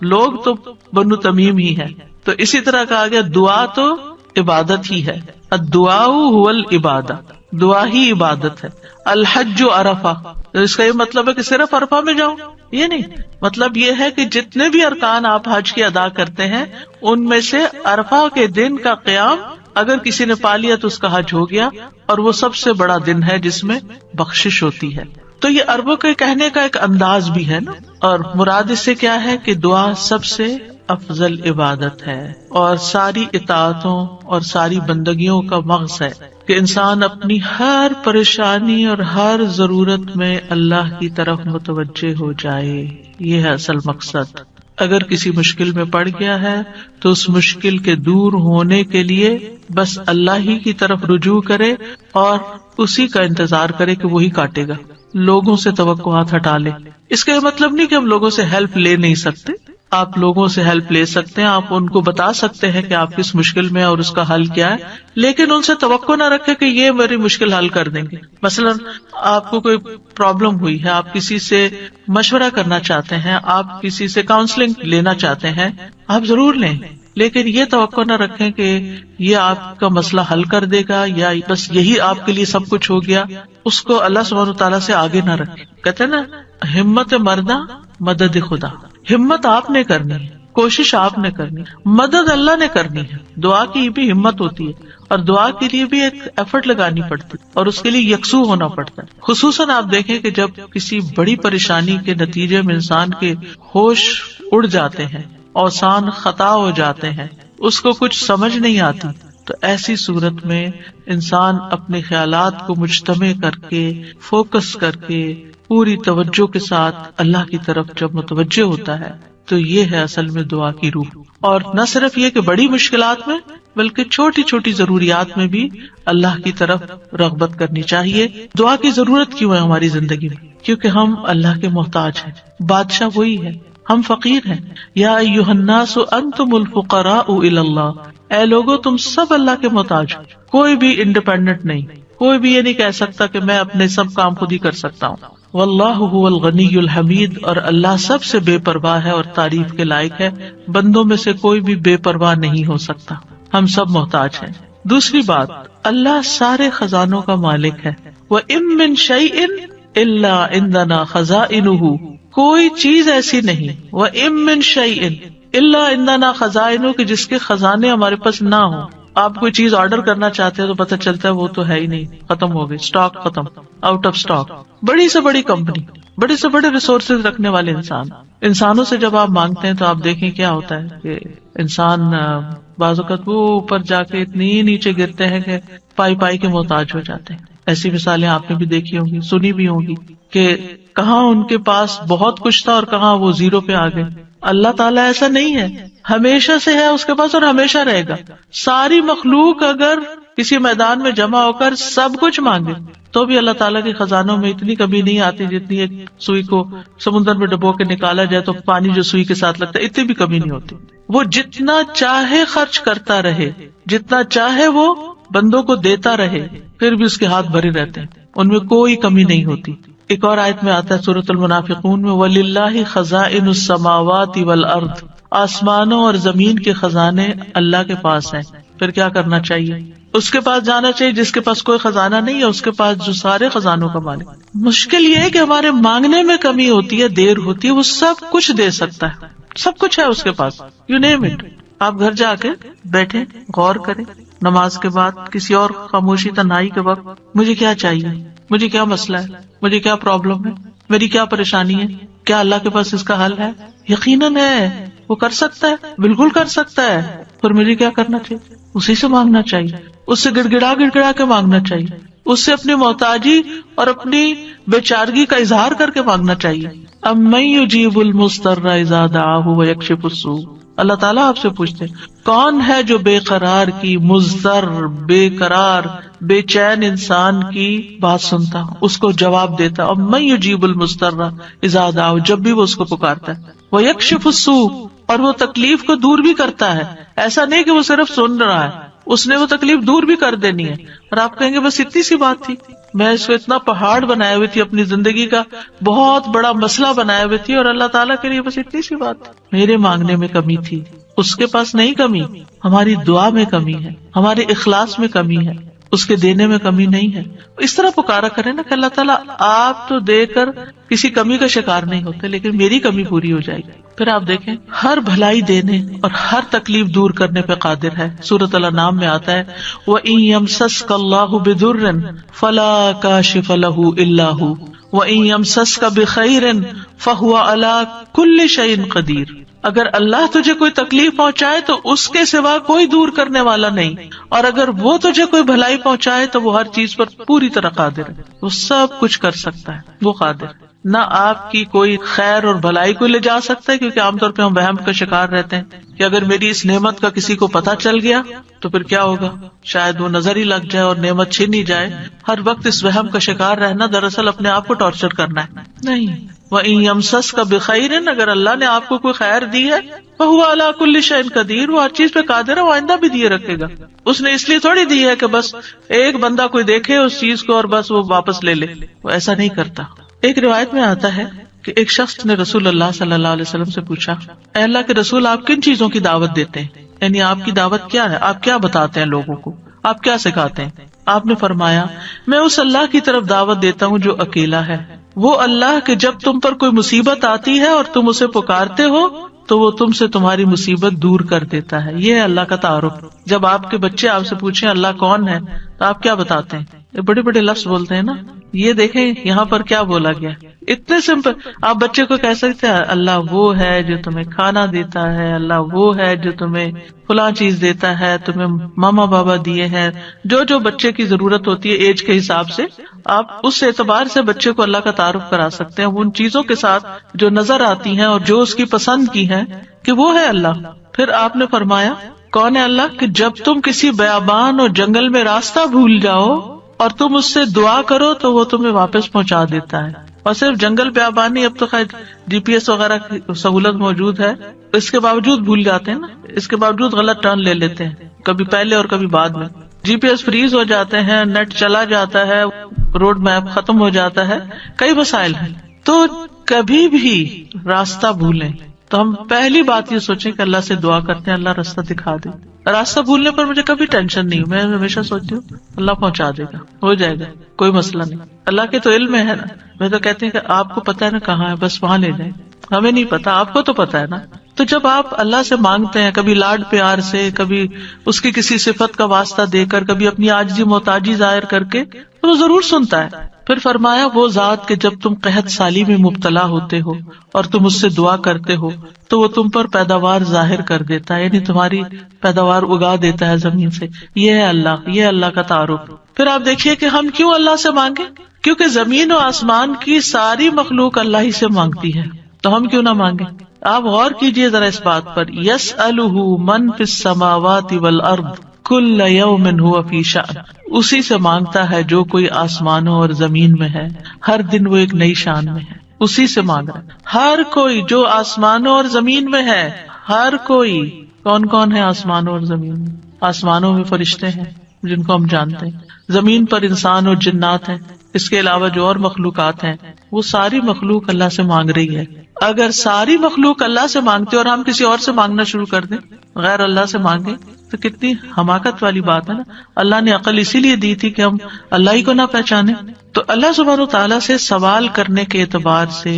لوگ تو بنو تمیم ہی ہے. تو اسی طرح کہا گیا دعا تو عبادت ہی ہے. الدعاء هو العبادہ، دعا ہی عبادت ہے. الحج عرفہ، اس کا یہ مطلب ہے کہ صرف عرفہ میں جاؤ، یہ نہیں. مطلب یہ ہے کہ جتنے بھی ارکان آپ حج کے ادا کرتے ہیں ان میں سے عرفہ کے دن کا قیام اگر کسی نے پا لیا تو اس کا حج ہو گیا، اور وہ سب سے بڑا دن ہے جس میں بخشش ہوتی ہے. تو یہ عربوں کے کہنے کا ایک انداز بھی ہے نا. اور مراد اس سے کیا ہے کہ دعا سب سے افضل عبادت ہے اور ساری اطاعتوں اور ساری بندگیوں کا مغز ہے کہ انسان اپنی ہر پریشانی اور ہر ضرورت میں اللہ کی طرف متوجہ ہو جائے. یہ ہے اصل مقصد. اگر کسی مشکل میں پڑ گیا ہے تو اس مشکل کے دور ہونے کے لیے بس اللہ ہی کی طرف رجوع کرے اور اسی کا انتظار کرے کہ وہی کاٹے گا. لوگوں سے توقعات ہٹا لے. اس کا یہ مطلب نہیں کہ ہم لوگوں سے ہیلپ لے نہیں سکتے، آپ لوگوں سے ہیلپ لے سکتے ہیں، آپ ان کو بتا سکتے ہیں کہ آپ کس مشکل میں اور اس کا حل کیا ہے، لیکن ان سے توقع نہ رکھے کہ یہ میری مشکل حل کر دیں گے. مثلا آپ کو کوئی پرابلم ہوئی ہے، آپ کسی سے مشورہ کرنا چاہتے ہیں، آپ کسی سے کاؤنسلنگ لینا چاہتے ہیں، آپ ضرور لیں، لیکن یہ توقع نہ رکھیں کہ یہ آپ کا مسئلہ حل کر دے گا یا بس یہی آپ کے لیے سب کچھ ہو گیا. اس کو اللہ سبحانہ تعالیٰ سے آگے نہ رکھیں. کہتے ہیں نا ہمت مردہ مدد خدا. ہمت آپ نے کرنی ہے، کوشش آپ نے کرنی ہے، مدد اللہ نے کرنی ہے. دعا کی بھی ہمت ہوتی ہے اور دعا کے لیے بھی ایک ایفرٹ لگانی پڑتی ہے اور اس کے لیے یکسو ہونا پڑتا ہے. خصوصاً آپ دیکھیں کہ جب کسی بڑی پریشانی کے نتیجے میں انسان کے ہوش اڑ جاتے ہیں، اوسان خطا ہو جاتے ہیں، اس کو کچھ سمجھ نہیں آتی، تو ایسی صورت میں انسان اپنے خیالات کو مجتمع کر کے فوکس کر کے پوری توجہ کے ساتھ اللہ کی طرف جب متوجہ ہوتا ہے تو یہ ہے اصل میں دعا کی روح. اور نہ صرف یہ کہ بڑی مشکلات میں بلکہ چھوٹی چھوٹی ضروریات میں بھی اللہ کی طرف رغبت کرنی چاہیے. دعا کی ضرورت کیوں ہے ہماری زندگی میں؟ کیونکہ ہم اللہ کے محتاج ہیں. بادشاہ وہی ہے، ہم فقیر ہیں. یا ایھا الناس انتم الفقراء الی اللہ، اے لوگو تم سب اللہ کے محتاج ہو. کوئی بھی انڈیپینڈنٹ نہیں، کوئی بھی یہ نہیں کہہ سکتا کہ میں اپنے سب کام خود ہی کر سکتا ہوں. واللہ هو الغنی الحمید، اور اللہ سب سے بے پرواہ ہے اور تعریف کے لائق ہے. بندوں میں سے کوئی بھی بے پرواہ نہیں ہو سکتا، ہم سب محتاج ہیں. دوسری بات، اللہ سارے خزانوں کا مالک ہے. وَإِن مِّن شَيْءٍ إِلَّا عِندَنَا خَزَائِنُهُ، کوئی چیز ایسی نہیں، وَإِن مِّن شَيْءٍ إِلَّا عِندَنَا خَزَائِنُهُ، کہ جس کے خزانے ہمارے پاس نہ ہوں. آپ کوئی چیز آرڈر کرنا چاہتے ہیں تو پتہ چلتا ہے وہ تو ہے ہی نہیں، ختم ہو گئی، اسٹاک ختم، آؤٹ آف اسٹاک. بڑی سے بڑی کمپنی، بڑے سے بڑے ریسورسز رکھنے والے انسانوں سے جب آپ مانگتے ہیں تو آپ دیکھیں کیا ہوتا ہے کہ انسان بعض اوقات وہ اوپر جا کے اتنی نیچے گرتے ہیں کہ پائی پائی کے محتاج ہو جاتے ہیں. ایسی مثالیں آپ نے بھی دیکھی ہوں گی، سنی بھی ہوں گی کہ کہاں ان کے پاس بہت کچھ تھا اور کہاں وہ زیرو پہ آ گئے. اللہ تعالیٰ ایسا نہیں ہے، ہمیشہ سے ہے اس کے پاس اور ہمیشہ رہے گا. ساری مخلوق اگر کسی میدان میں جمع ہو کر سب کچھ مانگے تو بھی اللہ تعالیٰ کے خزانوں میں اتنی کمی نہیں آتی جتنی ایک سوئی کو سمندر میں ڈبو کے نکالا جائے تو پانی جو سوئی کے ساتھ لگتا ہے اتنی بھی کمی نہیں ہوتی. وہ جتنا چاہے خرچ کرتا رہے، جتنا چاہے وہ بندوں کو دیتا رہے، پھر بھی اس کے ہاتھ بھرے رہتے ہیں، ان میں کوئی کمی نہیں ہوتی. ایک اور آیت میں آتا ہے سورۃ المنافقون میں، وَلِلَّهِ خَزَائِنُ السَّمَاوَاتِ وَالْأَرْضِ، آسمانوں اور زمین کے خزانے اللہ کے پاس ہیں. پھر کیا کرنا چاہیے؟ اس کے پاس جانا چاہیے جس کے پاس کوئی خزانہ نہیں ہے، اس کے پاس جو سارے خزانوں کا مالک. مشکل یہ ہے کہ ہمارے مانگنے میں کمی ہوتی ہے، دیر ہوتی ہے. وہ سب کچھ دے سکتا ہے، سب کچھ ہے اس کے پاس. You name it. آپ گھر جا کے بیٹھیں، غور کریں، نماز کے بعد کسی اور خاموشی تنہائی کے وقت مجھے کیا چاہیے، مجھے کیا مسئلہ ہے، مجھے کیا پرابلم ہے، میری کیا پریشانی ہے، کیا اللہ کے پاس اس کا حل ہے؟ یقیناً ہے، وہ کر سکتا ہے، بالکل کر سکتا ہے. پھر مجھے کیا کرنا چاہیے؟ اسی سے مانگنا چاہیے، اس سے گڑ گڑا کے مانگنا چاہیے، اس سے اپنی محتاجی اور اپنی بیچارگی کا اظہار کر کے مانگنا چاہیے. امن یجیب المضطر اذا دعاہ ویکشف السوء. اللہ تعالیٰ آپ سے پوچھتے کون ہے جو بے قرار کی، مضطر، بے قرار، بے چین انسان کی بات سنتا، اس کو جواب دیتا. امن یجیب المضطر اذا دعاہ، جب بھی وہ اس کو پکارتا ہے. ویکشف السوء، اور وہ تکلیف کو دور بھی کرتا ہے. ایسا نہیں کہ وہ صرف سن رہا ہے، اس نے وہ تکلیف دور بھی کر دینی ہے. اور آپ کہیں گے بس اتنی سی بات تھی، میں اس کو اتنا پہاڑ بنائے ہوئی تھی، اپنی زندگی کا بہت بڑا مسئلہ بنائے ہوئی تھی، اور اللہ تعالیٰ کے لیے بس اتنی سی بات تھی. میرے مانگنے میں کمی تھی، اس کے پاس نہیں کمی. ہماری دعا میں کمی ہے، ہمارے اخلاص میں کمی ہے، اس کے دینے میں کمی نہیں ہے. اس طرح پکارا کرے نا کہ اللہ تعالیٰ آپ تو دے کر کسی کمی کا شکار نہیں ہوتے، لیکن میری کمی پوری ہو جائے گی. پھر آپ دیکھیں ہر بھلائی دینے اور ہر تکلیف دور کرنے پہ قادر ہے. سورۃ الانعام میں آتا ہے وَإِن يَمْسَسْكَ اللَّهُ بِضُرٍّ فَلَا كَاشِفَ لَهُ إِلَّا هُوَ وَإِن يَمْسَسْكَ بِخَيْرٍ فَهُوَ عَلَى كُلِّ شَيْءٍ قَدِيرٌ. اگر اللہ تجھے کوئی تکلیف پہنچائے تو اس کے سوا کوئی دور کرنے والا نہیں، اور اگر وہ تجھے کوئی بھلائی پہنچائے تو وہ ہر چیز پر پوری طرح قادر ہے. وہ سب کچھ کر سکتا ہے، وہ قادر. نہ آپ کی کوئی خیر اور بھلائی کو لے جا سکتا ہے، کیونکہ عام طور پہ ہم وہم کا شکار رہتے ہیں کہ اگر میری اس نعمت کا کسی کو پتہ چل گیا تو پھر کیا ہوگا، شاید وہ نظر ہی لگ جائے اور نعمت چھین ہی جائے. ہر وقت اس وہم کا شکار رہنا دراصل اپنے آپ کو ٹارچر کرنا ہے. نہیں، وَإِن يَمْسَسْكَ بِخَيْرٍ، اگر اللہ نے آپ کو کوئی خیر دی ہے، فَهُوَ عَلَى كُلِّ شَيْءٍ قَدِيرٌ، وہ ہر چیز پہ قادر ہے، وہ آئندہ بھی دیے رکھے گا. اس نے اس لیے تھوڑی دی ہے کہ بس ایک بندہ کوئی دیکھے اس چیز کو اور بس وہ واپس لے لے، وہ ایسا نہیں کرتا. ایک روایت میں آتا ہے کہ ایک شخص نے رسول اللہ صلی اللہ علیہ وسلم سے پوچھا، اے اللہ کے رسول، آپ کن چیزوں کی دعوت دیتے ہیں؟ یعنی آپ کی دعوت کیا ہے، آپ کیا بتاتے ہیں لوگوں کو، آپ کیا سکھاتے ہیں؟ آپ نے فرمایا، میں اس اللہ کی طرف دعوت دیتا ہوں جو اکیلا ہے، وہ اللہ کہ جب تم پر کوئی مصیبت آتی ہے اور تم اسے پکارتے ہو تو وہ تم سے تمہاری مصیبت دور کر دیتا ہے. یہ ہے اللہ کا تعارف. جب آپ کے بچے آپ سے پوچھیں اللہ کون ہے تو آپ کیا بتاتے ہیں؟ یہ بڑے بڑے لفظ بولتے ہیں نا. یہ دیکھیں یہاں پر کیا بولا گیا، اتنے سمپل. آپ بچے کو کہہ سکتے ہیں اللہ وہ ہے جو تمہیں کھانا دیتا ہے، اللہ وہ ہے جو تمہیں فلاں چیز دیتا ہے، تمہیں ماما بابا دیے ہیں. جو جو بچے کی ضرورت ہوتی ہے ایج کے حساب سے آپ اس اعتبار سے بچے کو اللہ کا تعارف کرا سکتے ہیں، ان چیزوں کے ساتھ جو نظر آتی ہیں اور جو اس کی پسند کی ہیں کہ وہ ہے اللہ. پھر آپ نے فرمایا کون ہے اللہ کہ جب تم کسی بیابان اور جنگل میں راستہ بھول جاؤ اور تم اس سے دعا کرو تو وہ تمہیں واپس پہنچا دیتا ہے. اور صرف جنگل بیابان نہیں، اب تو خیر GPS وغیرہ کی سہولت موجود ہے، اس کے باوجود بھول جاتے ہیں نا، اس کے باوجود غلط ٹرن لے لیتے ہیں، کبھی پہلے اور کبھی بعد میں. GPS فریز ہو جاتے ہیں، نیٹ چلا جاتا ہے، روڈ میپ ختم ہو جاتا ہے، کئی مسائل ہیں. تو کبھی بھی راستہ بھولیں تو ہم پہلی بات یہ سوچیں کہ اللہ سے دعا کرتے ہیں اللہ راستہ دکھا دے. راستہ بھولنے پر مجھے کبھی ٹینشن نہیں، میں ہمیشہ سوچتی ہوں اللہ پہنچا دے گا، ہو جائے گا، کوئی مسئلہ نہیں. اللہ کے تو علم ہے نا. میں تو کہتے ہیں کہ آپ کو پتا ہے نا کہاں ہے، بس وہاں لے جائیں. ہمیں نہیں پتا، آپ کو تو پتا ہے نا. تو جب آپ اللہ سے مانگتے ہیں، کبھی لاڈ پیار سے، کبھی اس کی کسی صفت کا واسطہ دے کر، کبھی اپنی عاجزی محتاجی ظاہر کر کے، تو وہ ضرور سنتا ہے. پھر فرمایا وہ ذات کہ جب تم قحط سالی میں مبتلا ہوتے ہو اور تم اس سے دعا کرتے ہو تو وہ تم پر پیداوار ظاہر کر دیتا ہے، یعنی تمہاری پیداوار اگا دیتا ہے زمین سے. یہ ہے اللہ، یہ اللہ کا تعارف. پھر آپ دیکھیے کہ ہم کیوں اللہ سے مانگیں، کیونکہ زمین و آسمان کی ساری مخلوق اللہ ہی سے مانگتی ہے، تو ہم کیوں نہ مانگیں. آپ غور کیجئے ذرا اس بات پر، یسألہ من فی السماوات والارض کل یوم ھو فی شأن، اسی سے مانگتا ہے جو کوئی آسمانوں اور زمین میں ہے، ہر دن وہ ایک نئی شان میں ہے، اسی سے مانگ رہا ہے. ہر کوئی جو آسمانوں اور زمین میں ہے، ہر کوئی. کون کون ہے آسمانوں اور زمین میں؟ آسمانوں میں فرشتے ہیں جن کو ہم جانتے ہیں، زمین پر انسان اور جنات ہیں، اس کے علاوہ جو اور مخلوقات ہیں، وہ ساری مخلوق اللہ سے مانگ رہی ہے. اگر ساری مخلوق اللہ سے مانگتے اور ہم کسی اور سے مانگنا شروع کر دیں، غیر اللہ سے مانگیں، تو کتنی حماقت والی بات ہے نا. اللہ نے عقل اسی لیے دی تھی کہ ہم اللہ ہی کو نہ پہچانے. تو اللہ سبحانہ وتعالیٰ سے سوال کرنے کے اعتبار سے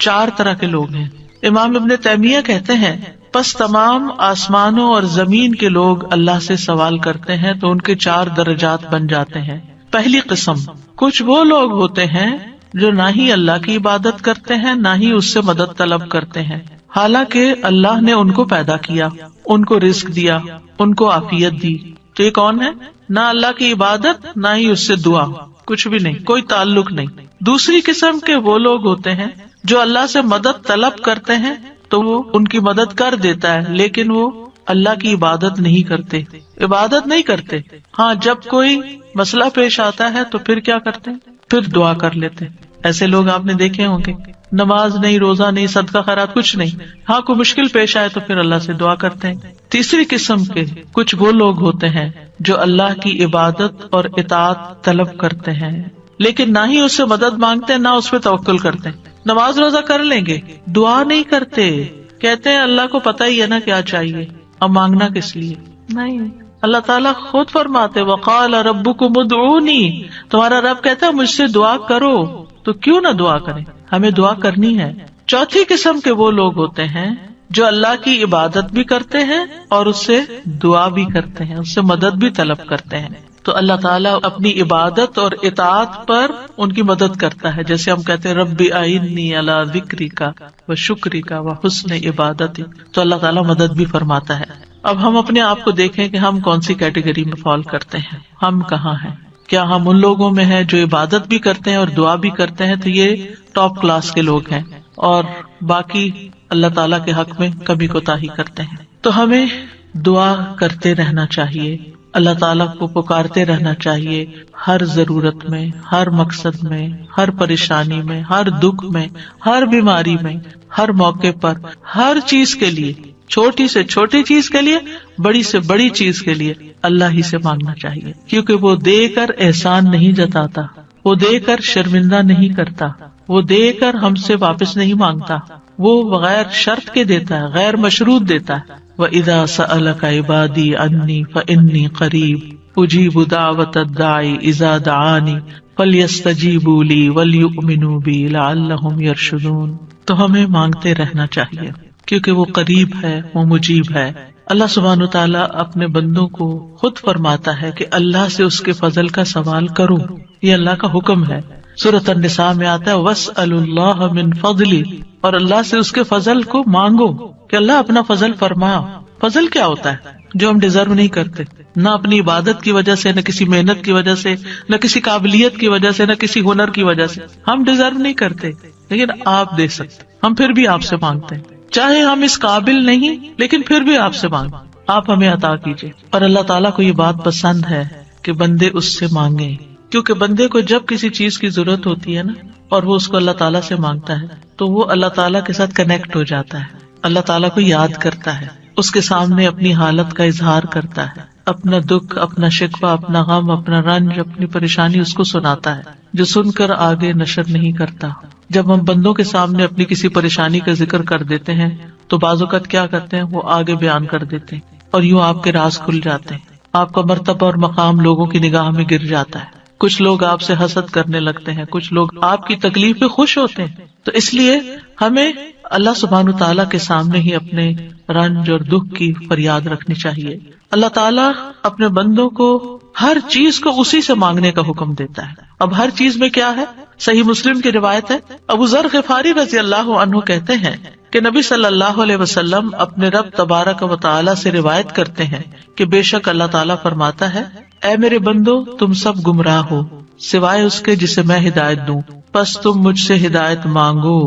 4 طرح کے لوگ ہیں. امام ابن تیمیہ کہتے ہیں پس تمام آسمانوں اور زمین کے لوگ اللہ سے سوال کرتے ہیں تو ان کے 4 درجات بن جاتے ہیں. پہلی قسم، کچھ وہ لوگ ہوتے ہیں جو نہ ہی اللہ کی عبادت کرتے ہیں نہ ہی اس سے مدد طلب کرتے ہیں، حالانکہ اللہ نے ان کو پیدا کیا، ان کو رزق دیا، ان کو عافیت دی. تو یہ کون ہے؟ نہ اللہ کی عبادت نہ ہی اس سے دعا، کچھ بھی نہیں، کوئی تعلق نہیں. دوسری قسم کے وہ لوگ ہوتے ہیں جو اللہ سے مدد طلب کرتے ہیں تو وہ ان کی مدد کر دیتا ہے، لیکن وہ اللہ کی عبادت نہیں کرتے، عبادت نہیں کرتے. ہاں جب کوئی مسئلہ پیش آتا ہے تو پھر کیا کرتے ہیں؟ پھر دعا کر لیتے. ایسے لوگ آپ نے دیکھے ہوں گے، نماز نہیں، روزہ نہیں، صدقہ خیرات کچھ نہیں، ہاں کوئی مشکل پیش آئے تو پھر اللہ سے دعا کرتے ہیں. تیسری قسم کے کچھ وہ لوگ ہوتے ہیں جو اللہ کی عبادت اور اطاعت طلب کرتے ہیں لیکن نہ ہی اس سے مدد مانگتے ہیں نہ اس پہ توکل کرتے ہیں. نماز روزہ کر لیں گے، دعا نہیں کرتے، کہتے ہیں اللہ کو پتہ ہی ہے نا کیا چاہیے، اب مانگنا کس لیے. نہیں، اللہ تعالیٰ خود فرماتے وقال ربکم ادعونی، تمہارا رب کہتا ہے مجھ سے دعا کرو، تو کیوں نہ دعا کریں، ہمیں دعا کرنی ہے. چوتھی قسم کے وہ لوگ ہوتے ہیں جو اللہ کی عبادت بھی کرتے ہیں اور اس سے دعا بھی کرتے ہیں، اس سے مدد بھی طلب کرتے ہیں. تو اللہ تعالیٰ اپنی عبادت اور اطاعت پر ان کی مدد کرتا ہے. جیسے ہم کہتے ہیں ربی اعنی علی ذکرک و شکرک و حسن عبادتی، تو اللہ تعالیٰ مدد بھی فرماتا ہے. اب ہم اپنے آپ کو دیکھیں کہ ہم کون سی کیٹیگری میں فال کرتے ہیں، ہم کہاں ہیں. کیا ہم ان لوگوں میں ہیں جو عبادت بھی کرتے ہیں اور دعا بھی کرتے ہیں؟ تو یہ ٹاپ کلاس کے لوگ ہیں، اور باقی اللہ تعالیٰ کے حق میں کمی کوتاہی کرتے ہیں. تو ہمیں دعا کرتے رہنا چاہیے، اللہ تعالیٰ کو پکارتے رہنا چاہیے، ہر ضرورت میں، ہر مقصد میں، ہر پریشانی میں، ہر دکھ میں، ہر بیماری میں، ہر موقع پر، ہر چیز کے لیے، چھوٹی سے چھوٹی چیز کے لیے، بڑی سے بڑی چیز کے لیے اللہ ہی سے مانگنا چاہیے. کیونکہ وہ دے کر احسان نہیں جتاتا، وہ دے کر شرمندہ نہیں کرتا، وہ دے کر ہم سے واپس نہیں مانگتا، وہ بغیر شرط کے دیتا ہے، غیر مشروط دیتا ہے. وَإِذَا سَأَلَكَ عِبَادِي عَنِّي فَإِنِّي قَرِيبٌ أُجِيبُ دَعْوَةَ الدَّاعِ إِذَا دَعَانِ فَلْيَسْتَجِيبُوا لِي وَلْيُؤْمِنُوا بِي لَعَلَّهُمْ يَرْشُدُونَ. تو ہمیں مانگتے رہنا چاہیے کیونکہ وہ قریب ہے، وہ مجیب ہے. اللہ سبحانہ و تعالیٰ اپنے بندوں کو خود فرماتا ہے کہ اللہ سے اس کے فضل کا سوال کرو، یہ اللہ کا حکم ہے. سورۃ النساء میں آتا ہے وَاسْأَلُوا اللَّهَ مِن فَضْلِهِ، اور اللہ سے اس کے فضل کو مانگو کہ اللہ اپنا فضل فرما. فضل کیا ہوتا ہے؟ جو ہم ڈیزرو نہیں کرتے، نہ اپنی عبادت کی وجہ سے، نہ کسی محنت کی وجہ سے، نہ کسی قابلیت کی وجہ سے، نہ کسی ہنر کی وجہ سے. ہم ڈیزرو نہیں کرتے لیکن آپ دے سکتے، ہم پھر بھی آپ سے مانگتے ہیں. چاہے ہم اس قابل نہیں لیکن پھر بھی آپ سے مانگیں، آپ ہمیں عطا کیجیے. اور اللہ تعالیٰ کو یہ بات پسند ہے کہ بندے اس سے مانگیں، کیونکہ بندے کو جب کسی چیز کی ضرورت ہوتی ہے نا اور وہ اس کو اللہ تعالیٰ سے مانگتا ہے تو وہ اللہ تعالیٰ کے ساتھ کنیکٹ ہو جاتا ہے، اللہ تعالیٰ کو یاد کرتا ہے، اس کے سامنے اپنی حالت کا اظہار کرتا ہے، اپنا دکھ، اپنا شکوہ، اپنا غم، اپنا رنج، اپنی پریشانی اس کو سناتا ہے، جو سن کر آگے نشر نہیں کرتا. جب ہم بندوں کے سامنے اپنی کسی پریشانی کا ذکر کر دیتے ہیں تو بعض اوقات کیا کرتے ہیں، وہ آگے بیان کر دیتے ہیں اور یوں آپ کے راز کھل جاتے ہیں، آپ کا مرتبہ اور مقام لوگوں کی نگاہ میں گر جاتا ہے. کچھ لوگ آپ سے حسد کرنے لگتے ہیں، کچھ لوگ آپ کی تکلیف پہ خوش ہوتے ہیں. تو اس لیے ہمیں اللہ سبحانہ تعالیٰ کے سامنے ہی اپنے رنج اور دکھ کی فریاد رکھنی چاہیے. اللہ تعالیٰ اپنے بندوں کو ہر چیز کو اسی سے مانگنے کا حکم دیتا ہے. اب ہر چیز میں کیا ہے؟ صحیح مسلم کی روایت ہے، ابو ذر غفاری رضی اللہ عنہ کہتے ہیں کہ نبی صلی اللہ علیہ وسلم اپنے رب تبارک و تعالیٰ سے روایت کرتے ہیں کہ بے شک اللہ تعالیٰ فرماتا ہے اے میرے بندو تم سب گمراہ ہو سوائے اس کے جسے میں ہدایت دوں، پس تم مجھ سے ہدایت مانگو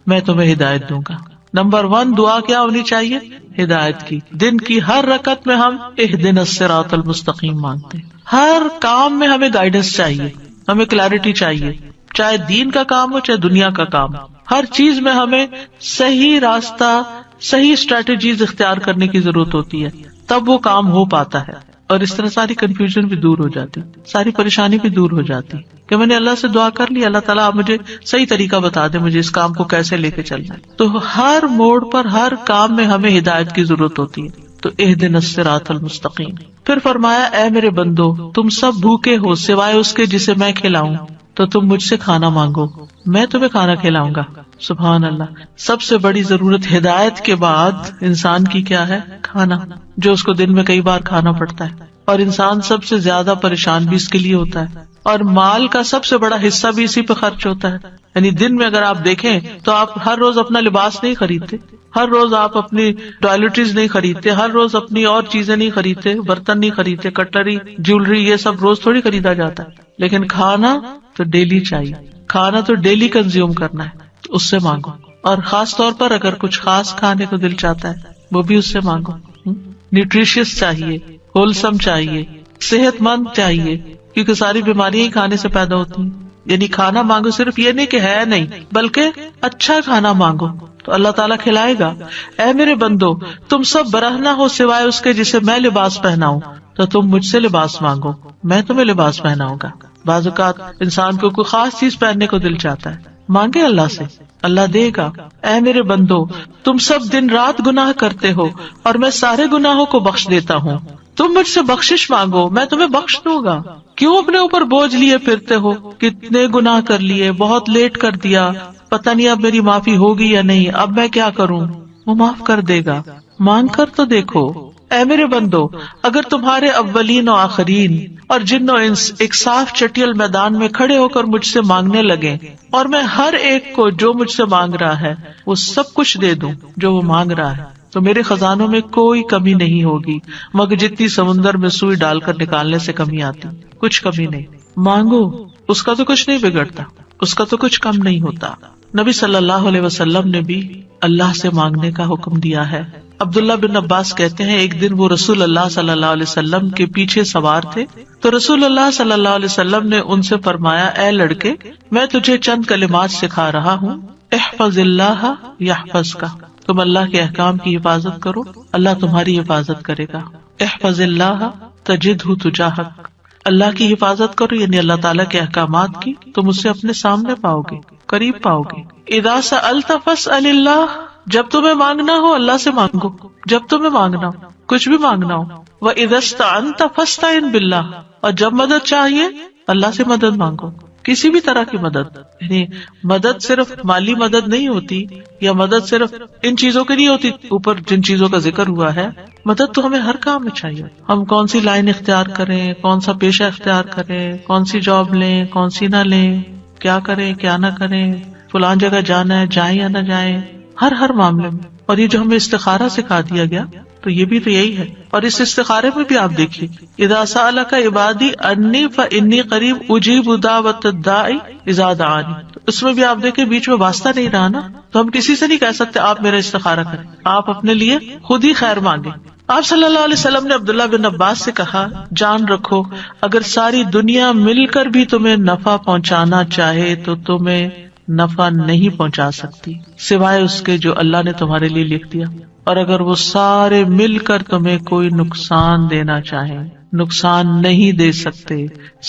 میں تمہیں ہدایت دوں گا. نمبر 1 دعا کیا ہونی چاہیے؟ ہدایت کی. دن کی ہر رکعت میں ہم اہدنا الصراط المستقیم مانگتے ہیں. ہر کام میں ہمیں گائیڈنس چاہیے، ہمیں کلیرٹی چاہیے، چاہے دین کا کام ہو چاہے دنیا کا کام. ہر چیز میں ہمیں صحیح راستہ، صحیح اسٹریٹجیز اختیار کرنے کی ضرورت ہوتی ہے، تب وہ کام ہو پاتا ہے. اور اس طرح ساری کنفیوژن بھی دور ہو جاتی، ساری پریشانی بھی دور ہو جاتی کہ میں نے اللہ سے دعا کر لی، اللہ تعالیٰ آپ مجھے صحیح طریقہ بتا دے، مجھے اس کام کو کیسے لے کے چلنا ہے. تو ہر موڑ پر، ہر کام میں ہمیں ہدایت کی ضرورت ہوتی ہے. تو اہدنا الصراط المستقیم. پھر فرمایا اے میرے بندو تم سب بھوکے ہو سوائے اس کے جسے میں کھلاؤں، تو تم مجھ سے کھانا مانگو میں تمہیں کھانا کھلاؤں گا. سبحان اللہ. سب سے بڑی ضرورت ہدایت کے بعد انسان کی کیا ہے؟ کھانا، جو اس کو دن میں کئی بار کھانا پڑتا ہے. اور انسان سب سے زیادہ پریشان بھی اس کے لیے ہوتا ہے، اور مال کا سب سے بڑا حصہ بھی اسی پہ خرچ ہوتا ہے. یعنی دن میں اگر آپ دیکھیں تو آپ ہر روز اپنا لباس نہیں خریدتے، ہر روز آپ اپنی ٹوائلٹریز نہیں خریدتے، ہر روز اپنی اور چیزیں نہیں خریدتے، برتن نہیں خریدتے، کٹلری، جیولری، یہ سب روز تھوڑی خریدا جاتا ہے. لیکن کھانا تو ڈیلی چاہیے، کھانا تو ڈیلی کنزیوم کرنا ہے، تو اس سے مانگو. اور خاص طور پر اگر کچھ خاص کھانے کو دل چاہتا ہے وہ بھی اس سے مانگو. نیوٹریشس چاہیے، ہولسم چاہیے، صحت مند چاہیے، کیونکہ ساری بیماریاں ہی کھانے سے پیدا ہوتی ہیں. یعنی کھانا مانگو، صرف یہ نہیں کہ ہے نہیں، بلکہ اچھا کھانا مانگو تو اللہ تعالیٰ کھلائے گا. اے میرے بندو، تم سب برہنہ ہو سوائے اس کے جسے میں لباس پہناؤں، تو تم مجھ سے لباس مانگو، میں تمہیں لباس پہناؤں گا. بعض اوقات انسان کو کوئی خاص چیز پہننے کو دل چاہتا ہے، مانگے اللہ سے، اللہ دے گا. اے میرے بندو، تم سب دن رات گناہ کرتے ہو اور میں سارے گناہوں کو بخش دیتا ہوں، تم مجھ سے بخشش مانگو میں تمہیں بخش دوں گا. کیوں اپنے اوپر بوجھ لیے پھرتے ہو؟ کتنے گناہ کر لیے، بہت لیٹ کر دیا، پتہ نہیں اب میری معافی ہوگی یا نہیں، اب میں کیا کروں. وہ معاف کر دے گا، مانگ کر تو دیکھو. اے میرے بندو، اگر تمہارے اولین و آخرین اور جن و انس ایک صاف چٹیل میدان میں کھڑے ہو کر مجھ سے مانگنے لگے اور میں ہر ایک کو جو مجھ سے مانگ رہا ہے وہ سب کچھ دے دوں جو وہ مانگ رہا ہے، تو میرے خزانوں میں کوئی کمی نہیں ہوگی مگر جتنی سمندر میں سوئی ڈال کر نکالنے سے کمی آتی، کچھ کمی نہیں. مانگو، اس کا تو کچھ نہیں بگڑتا، اس کا تو کچھ کم نہیں ہوتا. نبی صلی اللہ علیہ وسلم نے بھی اللہ سے مانگنے کا حکم دیا ہے. عبداللہ بن عباس کہتے ہیں ایک دن وہ رسول اللہ صلی اللہ علیہ وسلم کے پیچھے سوار تھے تو رسول اللہ صلی اللہ علیہ وسلم نے ان سے فرمایا، اے لڑکے، میں تجھے چند کلمات سکھا رہا ہوں، احفظ اللہ یحفظک، تم اللہ کے احکام کی حفاظت کرو، اللہ تمہاری حفاظت کرے گا. احفظ اللہ تجدہ تجاہک، اللہ کی حفاظت کرو یعنی اللہ تعالیٰ کے احکامات کی، تم اسے اپنے سامنے پاؤ گے، قریب پاؤ گے. اذا سألت فاسأل اللہ، جب تمہیں مانگنا ہو اللہ سے مانگو، جب تمہیں مانگنا ہو، کچھ بھی مانگنا ہو. وَإِذَا اسْتَعَنْتَ فَاسْتَعِنْ بِاللَّهِ، اور جب مدد چاہیے اللہ سے مدد مانگو، کسی بھی طرح کی مدد. یعنی مدد صرف مالی مدد نہیں ہوتی، یا مدد صرف ان چیزوں کی نہیں ہوتی اوپر جن چیزوں کا ذکر ہوا ہے. مدد تو ہمیں ہر کام میں چاہیے. ہم کون سی لائن اختیار کریں، کون سا پیشہ اختیار کریں، کون سی جاب لیں، کون سی نہ لیں، کیا کریں کیا نہ کریں، فلان جگہ جانا ہے جائیں یا نہ جائیں، ہر معاملے میں. اور یہ جو ہمیں استخارہ سکھا دیا گیا تو یہ بھی تو یہی ہے. اور اس استخارے میں بھی آپ دیکھیے، اذا سألک عبادی انی فانی قریب اجیب دعوت الداعی اذا دعانی، اس میں بھی آپ دیکھیں بیچ میں واسطہ نہیں رہا نا، تو ہم کسی سے نہیں کہہ سکتے آپ میرا استخارہ کریں، آپ اپنے لیے خود ہی خیر مانگیں. آپ صلی اللہ علیہ وسلم نے عبداللہ بن عباس سے کہا، جان رکھو اگر ساری دنیا مل کر بھی تمہیں نفع پہنچانا چاہے تو تمہیں نفع نہیں پہنچا سکتی سوائے اس کے جو اللہ نے تمہارے لیے لکھ دیا، اور اگر وہ سارے مل کر تمہیں کوئی نقصان دینا چاہیں نقصان نہیں دے سکتے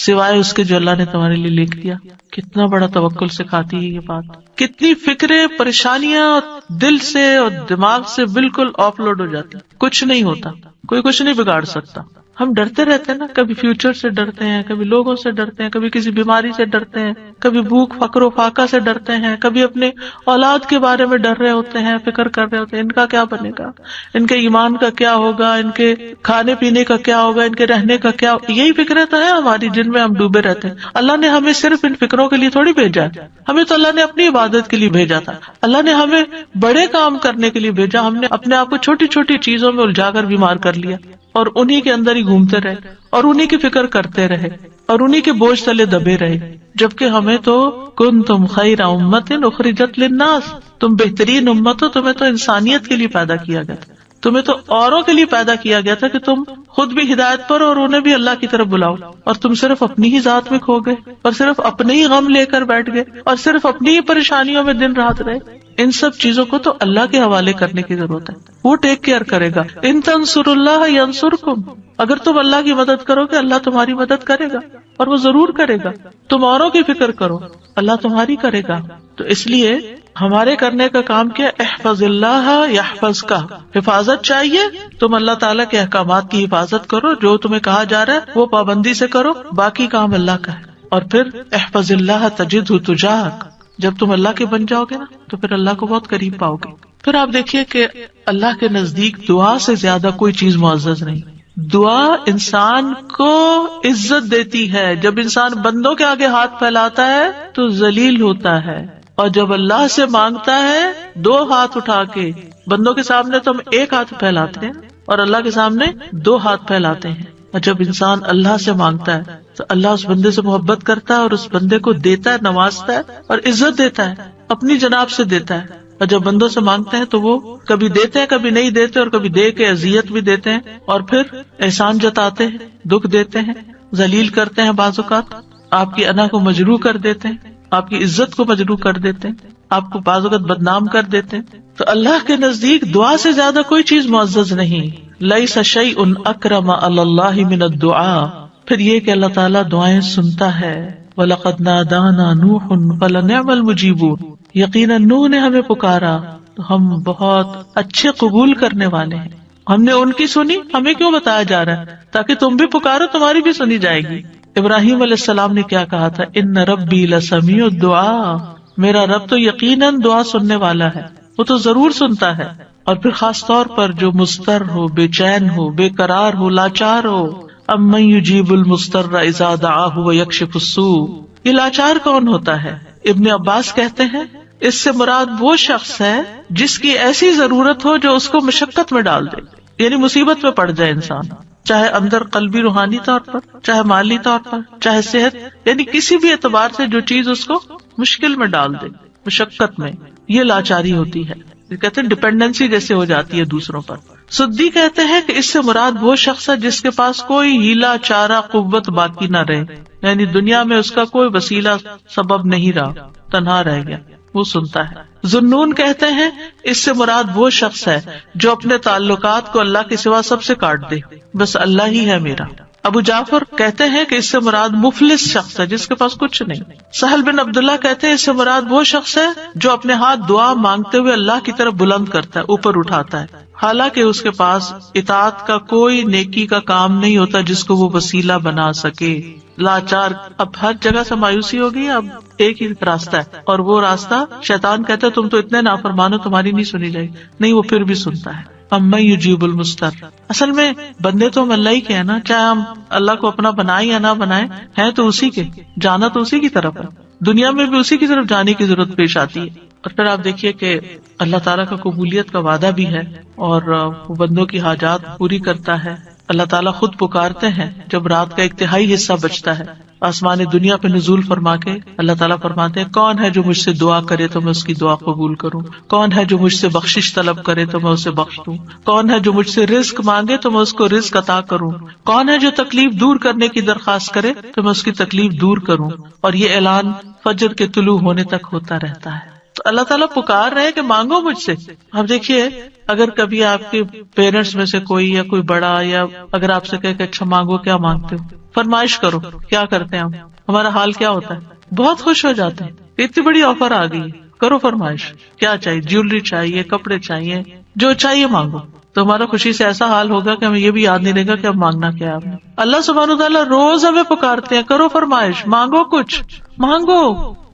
سوائے اس کے جو اللہ نے تمہارے لیے لکھ دیا. کتنا بڑا توکل سکھاتی ہے یہ بات. کتنی فکریں پریشانیاں دل سے اور دماغ سے بالکل آف لوڈ ہو جاتی، کچھ نہیں ہوتا، کوئی کچھ نہیں بگاڑ سکتا. ہم ڈرتے رہتے ہیں نا، کبھی فیوچر سے ڈرتے ہیں، کبھی لوگوں سے ڈرتے ہیں، کبھی کسی بیماری سے ڈرتے ہیں، کبھی بھوک فقر و فاقہ سے ڈرتے ہیں، کبھی اپنے اولاد کے بارے میں ڈر رہے ہوتے ہیں، فکر کر رہے ہوتے ہیں ان کا کیا بنے گا، ان کے ایمان کا کیا ہوگا، ان کے کھانے پینے کا کیا ہوگا، ان کے رہنے کا کیا ہوگا. یہی فکریں تو ہیں ہماری جن میں ہم ڈوبے رہتے ہیں. اللہ نے ہمیں صرف ان فکروں کے لیے تھوڑی بھیجا ہے، ہمیں تو اللہ نے اپنی عبادت کے لیے بھیجا تھا. اللہ نے ہمیں بڑے کام کرنے کے لیے بھیجا، ہم نے اپنے آپ کو چھوٹی چھوٹی چیزوں میں الجھا کر بیمار کر لیا اور انہی کے اندر ہی گھومتے رہے اور انہی کی فکر کرتے رہے اور انہی کے بوجھ تلے دبے رہے. جبکہ ہمیں تو کنتم خیر امت اخرجت للناس، تم بہترین امت ہو، تمہیں تو انسانیت کے لیے پیدا کیا گیا تھا، تمہیں تو اوروں کے لیے پیدا کیا گیا تھا کہ تم خود بھی ہدایت پر اور انہیں بھی اللہ کی طرف بلاؤ. اور تم صرف اپنی ہی ذات میں کھو گئے اور صرف اپنے ہی غم لے کر بیٹھ گئے اور صرف اپنی ہی پریشانیوں میں دن رات رہے. ان سب چیزوں کو تو اللہ کے حوالے کرنے کی ضرورت ہے، وہ ٹیک کیئر کرے گا. ان تنصروا اللہ ینصرکم، اگر تم اللہ کی مدد کرو گے اللہ تمہاری مدد کرے گا اور وہ ضرور کرے گا. تم اوروں کی فکر کرو اللہ تمہاری کرے گا. تو اس لیے ہمارے کرنے کا کام کیا، احفظ اللہ یحفظک، حفاظت چاہیے، تم اللہ تعالیٰ کے احکامات کی حفاظت کرو، جو تمہیں کہا جا رہا ہے وہ پابندی سے کرو، باقی کام اللہ کا ہے. اور پھر احفظ اللہ تجدہ تجاہک، جب تم اللہ کے بن جاؤ گے نا تو پھر اللہ کو بہت قریب پاؤ گے. پھر آپ دیکھیے کہ اللہ کے نزدیک دعا سے زیادہ کوئی چیز معزز نہیں. دعا انسان کو عزت دیتی ہے. جب انسان بندوں کے آگے ہاتھ پھیلاتا ہے تو ذلیل ہوتا ہے، اور جب اللہ سے مانگتا ہے 2 ہاتھ اٹھا کے، بندوں کے سامنے تو ہم 1 ہاتھ پھیلاتے ہیں اور اللہ کے سامنے 2 ہاتھ پھیلاتے ہیں. اور جب انسان اللہ سے مانگتا ہے تو اللہ اس بندے سے محبت کرتا ہے اور اس بندے کو دیتا ہے، نوازتا ہے اور عزت دیتا ہے، اپنی جناب سے دیتا ہے. اور جب بندوں سے مانگتے ہیں تو وہ کبھی دیتے ہیں، کبھی نہیں دیتے، اور کبھی دے کے اذیت بھی دیتے ہیں، اور پھر احسان جتاتے ہیں، دکھ دیتے ہیں، ذلیل کرتے ہیں، بعض اوقات آپ کی انا کو مجروح کر دیتے ہیں، آپ کی عزت کو مجروح کر دیتے ہیں، آپ کو بعض اوقات بدنام کر دیتے ہیں. تو اللہ کے نزدیک دعا سے زیادہ کوئی چیز معزز نہیں. لیس شیء اکرم علی اللہ من الدعاء. پھر یہ کہ اللہ تعالیٰ دعائیں سنتا ہے. وَلَقَدْ نَادَانَا نُوحٌ فَلَنِعْمَ الْمُجِيبُونَ. یقیناً نوح نے ہمیں پکارا تو ہم بہت اچھے قبول کرنے والے ہیں. ہم نے ان کی سنی، ہمیں کیوں بتایا جا رہا ہے؟ تاکہ تم بھی پکارو، تمہاری بھی سنی جائے گی. ابراہیم علیہ السلام نے کیا کہا تھا؟ ان ربی لسمیع الدعاء. میرا رب تو یقیناً دعا سننے والا ہے، وہ تو ضرور سنتا ہے. اور پھر خاص طور پر جو مضطر ہو، بے چین ہو، بے قرار ہو، لاچار ہو. امن یجیب المضطر اذا دعاہ ویکشف السوء. یہ لاچار کون ہوتا ہے؟ ابن عباس کہتے ہیں اس سے مراد وہ شخص ہے جس کی ایسی ضرورت ہو جو اس کو مشقت میں ڈال دے، یعنی مصیبت میں پڑ جائے انسان، چاہے اندر قلبی روحانی طور پر، چاہے مالی طور پر، چاہے صحت، یعنی کسی بھی اعتبار سے جو چیز اس کو مشکل میں ڈال دے، مشقت میں. یہ لاچاری ہوتی ہے، کہتے ہیں ڈپینڈنسی جیسے ہو جاتی ہے دوسروں پر. سدی کہتے ہیں کہ اس سے مراد وہ شخص ہے جس کے پاس کوئی ہیلا چارہ قوت باقی نہ رہے، یعنی دنیا میں اس کا کوئی وسیلہ سبب نہیں رہا، تنہا رہ گیا، وہ سنتا ہے. ذنون کہتے ہیں اس سے مراد وہ شخص ہے جو اپنے تعلقات کو اللہ کے سوا سب سے کاٹ دے، بس اللہ ہی ہے میرا. ابو جعفر کہتے ہیں کہ اس سے مراد مفلس شخص ہے جس کے پاس کچھ نہیں. سہل بن عبداللہ کہتے ہیں اس سے مراد وہ شخص ہے جو اپنے ہاتھ دعا مانگتے ہوئے اللہ کی طرف بلند کرتا ہے، اوپر اٹھاتا ہے، حالانکہ اس کے پاس اطاعت کا کوئی نیکی کا کام نہیں ہوتا جس کو وہ وسیلہ بنا سکے. لاچار. اب ہر جگہ سے مایوسی ہوگی، اب ایک ہی راستہ ہے، اور وہ راستہ شیطان کہتا ہے تم تو اتنے نافرمان ہو، تمہاری نہیں سنی جائے گی. نہیں، وہ پھر بھی سنتا ہے. امن یجیب المضطر. اصل میں بندے تو ہم اللہ ہی کے ہیں نا، چاہے ہم اللہ کو اپنا بنائیں یا نہ بنائیں، ہیں تو اسی کے، جانا تو اسی کی طرف ہے، دنیا میں بھی اسی کی طرف جانے کی ضرورت پیش آتی ہے. اور پھر آپ دیکھیے کہ اللہ تعالیٰ کا قبولیت کا وعدہ بھی ہے، اور وہ بندوں کی حاجات پوری کرتا ہے. اللہ تعالیٰ خود پکارتے ہیں جب رات کا ایک تہائی حصہ بچتا ہے، آسمان دنیا پہ نزول فرما کے اللہ تعالیٰ فرماتے ہیں کون ہے جو مجھ سے دعا کرے تو میں اس کی دعا قبول کروں، کون ہے جو مجھ سے بخشش طلب کرے تو میں اسے بخش دوں، کون ہے جو مجھ سے رزق مانگے تو میں اس کو رزق عطا کروں، کون ہے جو تکلیف دور کرنے کی درخواست کرے تو میں اس کی تکلیف دور کروں. اور یہ اعلان فجر کے طلوع ہونے تک ہوتا رہتا ہے. تو اللہ تعالیٰ پکار رہے کہ مانگو مجھ سے. اب دیکھیے اگر کبھی آپ کے پیرنٹس میں سے کوئی یا کوئی بڑا یا اگر آپ سے کہے کہ اچھا مانگو، کیا مانگتے ہو، فرمائش کرو، کیا کرتے ہیں ہمارا حال کیا ہوتا ہے؟ بہت خوش ہو جاتے ہیں، اتنی بڑی آفر آ گئی، کرو فرمائش، کیا چاہیے، جیولری چاہیے، کپڑے چاہیے، جو چاہیے مانگو. تو ہمارا خوشی سے ایسا حال ہوگا کہ ہمیں یہ بھی یاد نہیں رہے گا کہ اب مانگنا کیا ہے. آپ نے اللہ سبحانہ وتعالیٰ روز ہمیں پکارتے ہیں کرو فرمائش، مانگو، کچھ مانگو،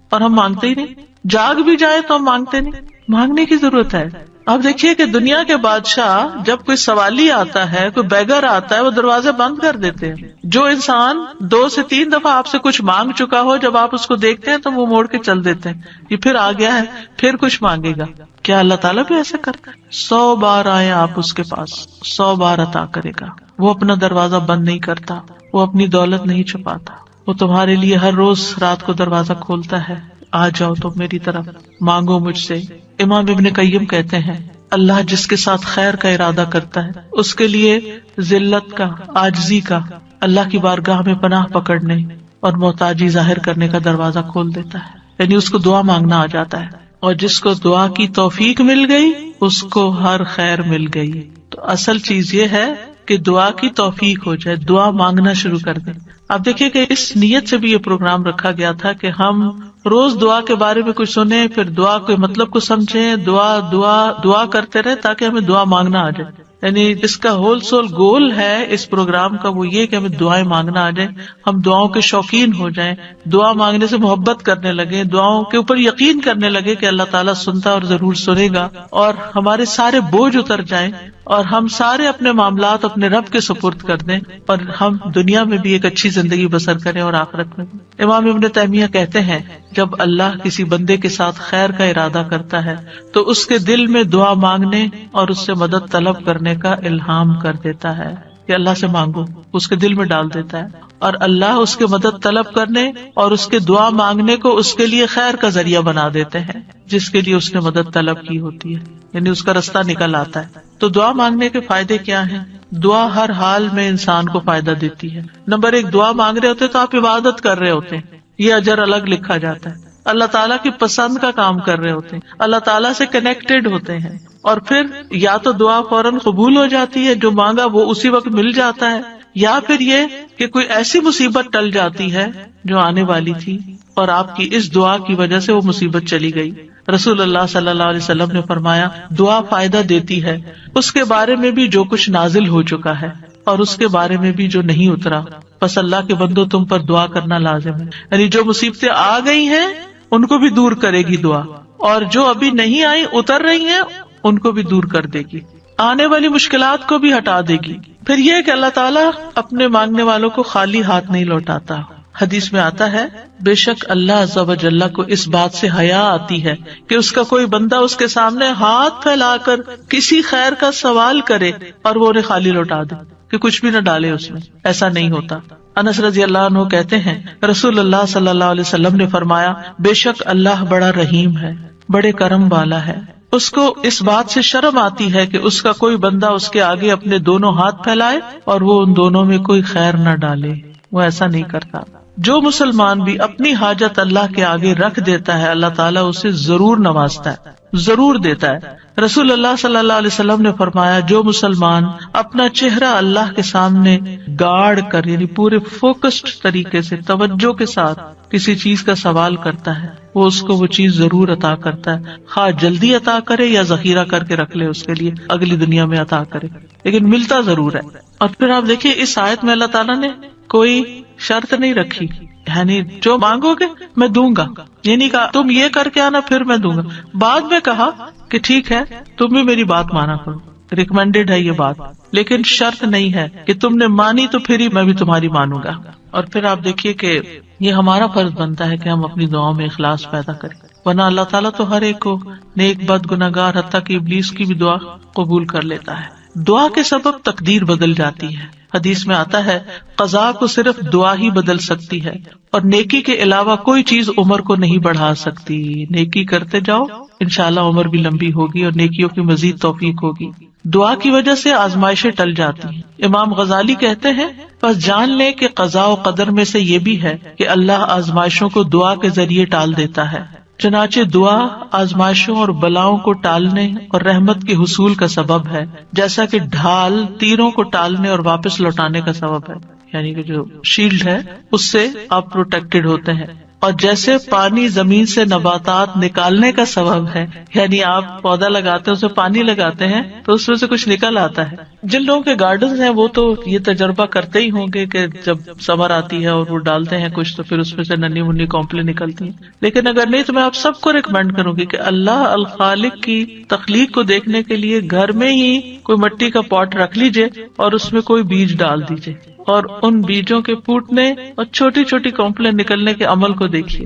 اور ہم مانگتے ہی نہیں. جاگ بھی جائے تو ہم مانگتے نہیں. مانگنے کی ضرورت ہے. آپ دیکھیے کہ دنیا کے بادشاہ جب کوئی سوالی آتا ہے، کوئی بیگر آتا ہے، وہ دروازے بند کر دیتے ہیں. جو انسان 2 سے 3 دفعہ آپ سے کچھ مانگ چکا ہو، جب آپ اس کو دیکھتے ہیں تو وہ موڑ کے چل دیتے ہیں، یہ پھر آ گیا ہے، پھر کچھ مانگے گا. کیا اللہ تعالیٰ بھی ایسا کرتا ہے؟ 100 بار آئے آپ اس کے پاس، 100 بار عطا کرے گا. وہ اپنا دروازہ بند نہیں کرتا، وہ اپنی دولت نہیں چھپاتا، وہ تمہارے لیے ہر روز رات کو دروازہ کھولتا ہے. آ جاؤ تم میری طرف، مانگو مجھ سے. امام ابن قیم کہتے ہیں اللہ جس کے ساتھ خیر کا ارادہ کرتا ہے اس کے لیے ذلت کا، عاجزی کا، اللہ کی بارگاہ میں پناہ پکڑنے اور محتاجی ظاہر کرنے کا دروازہ کھول دیتا ہے. یعنی اس کو دعا مانگنا آ جاتا ہے، اور جس کو دعا کی توفیق مل گئی اس کو ہر خیر مل گئی. تو اصل چیز یہ ہے کہ دعا کی توفیق ہو جائے، دعا مانگنا شروع کر دیں. آپ دیکھیں کہ اس نیت سے بھی یہ پروگرام رکھا گیا تھا کہ ہم روز دعا کے بارے میں کچھ سنیں، پھر دعا کے مطلب کو سمجھیں، دعا کرتے رہے تاکہ ہمیں دعا مانگنا آ جائے. یعنی اس کا ہول سول گول ہے اس پروگرام کا، وہ یہ کہ ہمیں دعائیں مانگنا آ جائیں، ہم دعاؤں کے شوقین ہو جائیں، دعا مانگنے سے محبت کرنے لگے، دعاؤں کے اوپر یقین کرنے لگے کہ اللہ تعالیٰ سنتا اور ضرور سنے گا، اور ہمارے سارے بوجھ اتر جائیں اور ہم سارے اپنے معاملات اپنے رب کے سپرد کر دیں اور ہم دنیا میں بھی ایک اچھی زندگی بسر کریں اور آخرت میں بھی۔ امام ابن تیمیہ کہتے ہیں جب اللہ کسی بندے کے ساتھ خیر کا ارادہ کرتا ہے تو اس کے دل میں دعا مانگنے اور اس سے مدد طلب کرنے کا الہام کر دیتا ہے کہ اللہ سے مانگو، اس کے دل میں ڈال دیتا ہے، اور اللہ اس کے مدد طلب کرنے اور اس کے دعا مانگنے کو اس کے لیے خیر کا ذریعہ بنا دیتے ہیں جس کے لیے اس نے مدد طلب کی ہوتی ہے، یعنی اس کا رستہ نکل آتا ہے۔ تو دعا مانگنے کے فائدے کیا ہیں؟ دعا ہر حال میں انسان کو فائدہ دیتی ہے۔ نمبر 1، دعا مانگ رہے ہوتے تو آپ عبادت کر رہے ہوتے ہیں، یہ اجر الگ لکھا جاتا ہے۔ اللہ تعالیٰ کی پسند کا کام کر رہے ہوتے ہیں، اللہ تعالیٰ سے کنیکٹڈ ہوتے ہیں، اور پھر یا تو دعا فوراً قبول ہو جاتی ہے، جو مانگا وہ اسی وقت مل جاتا ہے، یا پھر یہ کہ کوئی ایسی مصیبت ٹل جاتی ہے جو آنے والی تھی اور آپ کی اس دعا کی وجہ سے وہ مصیبت چلی گئی۔ رسول اللہ صلی اللہ علیہ وسلم نے فرمایا دعا فائدہ دیتی ہے اس کے بارے میں بھی جو کچھ نازل ہو چکا ہے اور اس کے بارے میں بھی جو نہیں اترا، بس اللہ کے بندو تم پر دعا کرنا لازم ہے، یعنی جو مصیبتیں آ گئی ہیں ان کو بھی دور کرے گی دعا، اور جو ابھی نہیں آئی اتر رہی ہیں ان کو بھی دور کر دے گی، آنے والی مشکلات کو بھی ہٹا دے گی۔ پھر یہ کہ اللہ تعالیٰ اپنے مانگنے والوں کو خالی ہاتھ نہیں لوٹاتا۔ حدیث میں آتا ہے بے شک اللہ عز و جل کو اس بات سے حیا آتی ہے کہ اس کا کوئی بندہ اس کے سامنے ہاتھ پھیلا کر کسی خیر کا سوال کرے اور وہ انہیں خالی لوٹا دے، کہ کچھ بھی نہ ڈالے اس میں، ایسا نہیں ہوتا۔ انس رضی اللہ عنہ کہتے ہیں رسول اللہ صلی اللہ علیہ وسلم نے فرمایا بے شک اللہ بڑا رحیم ہے، بڑے کرم والا ہے، اس کو اس بات سے شرم آتی ہے کہ اس کا کوئی بندہ اس کے آگے اپنے دونوں ہاتھ پھیلائے اور وہ ان دونوں میں کوئی خیر نہ ڈالے، وہ ایسا نہیں کرتا۔ جو مسلمان بھی اپنی حاجت اللہ کے آگے رکھ دیتا ہے اللہ تعالیٰ اسے ضرور نوازتا ہے، ضرور دیتا ہے۔ رسول اللہ صلی اللہ علیہ وسلم نے فرمایا جو مسلمان اپنا چہرہ اللہ کے سامنے گاڑ کر، یعنی پورے فوکسڈ طریقے سے توجہ کے ساتھ کسی چیز کا سوال کرتا ہے وہ اس کو وہ چیز ضرور عطا کرتا ہے، خواہ جلدی عطا کرے یا ذخیرہ کر کے رکھ لے اس کے لیے اگلی دنیا میں عطا کرے، لیکن ملتا ضرور ہے۔ اور پھر آپ دیکھیے اس آیت میں اللہ تعالیٰ نے کوئی شرط نہیں رکھی، یعنی جو مانگو گے میں دوں گا، یہ نہیں کہا تم یہ کر کے آنا پھر میں دوں گا، بعد میں کہا کہ ٹھیک ہے تم بھی میری بات مانا کرو، ریکمینڈیڈ ہے یہ بات، لیکن شرط نہیں ہے کہ تم نے مانی تو پھر ہی میں بھی تمہاری مانوں گا۔ اور پھر آپ دیکھیے کہ یہ ہمارا فرض بنتا ہے کہ ہم اپنی دعاؤں میں اخلاص پیدا کریں، ورنہ اللہ تعالیٰ تو ہر ایک کو نیک بد گناہگار حتیٰ کہ ابلیس کی بھی دعا قبول کر لیتا ہے۔ دعا کے سبب تقدیر بدل جاتی ہے۔ حدیث میں آتا ہے قضاء کو صرف دعا ہی بدل سکتی ہے اور نیکی کے علاوہ کوئی چیز عمر کو نہیں بڑھا سکتی۔ نیکی کرتے جاؤ انشاءاللہ عمر بھی لمبی ہوگی اور نیکیوں کی مزید توفیق ہوگی۔ دعا کی وجہ سے آزمائشیں ٹل جاتی ہیں۔ امام غزالی کہتے ہیں بس جان لے کہ قضاء و قدر میں سے یہ بھی ہے کہ اللہ آزمائشوں کو دعا کے ذریعے ٹال دیتا ہے، چنانچہ دعا آزمائشوں اور بلاؤں کو ٹالنے اور رحمت کے حصول کا سبب ہے، جیسا کہ ڈھال تیروں کو ٹالنے اور واپس لوٹانے کا سبب ہے، یعنی کہ جو شیلڈ ہے اس سے آپ پروٹیکٹڈ ہوتے ہیں، اور جیسے پانی زمین سے نباتات نکالنے کا سبب ہے، یعنی آپ پودا لگاتے ہیں اسے پانی لگاتے ہیں تو اس میں سے کچھ نکل آتا ہے۔ جن لوگوں کے گارڈنز ہیں وہ تو یہ تجربہ کرتے ہی ہوں گے کہ جب سمر آتی ہے اور وہ ڈالتے ہیں کچھ تو پھر اس میں سے ننھی منی کونپلیں نکلتی ہیں، لیکن اگر نہیں تو میں آپ سب کو ریکمینڈ کروں گی کہ اللہ الخالق کی تخلیق کو دیکھنے کے لیے گھر میں ہی کوئی مٹی کا پاٹ رکھ لیجئے اور اس میں کوئی بیج ڈال دیجئے اور ان بیجوں کے پھوٹنے اور چھوٹی چھوٹی کونپلیں نکلنے کے عمل کو دیکھیے،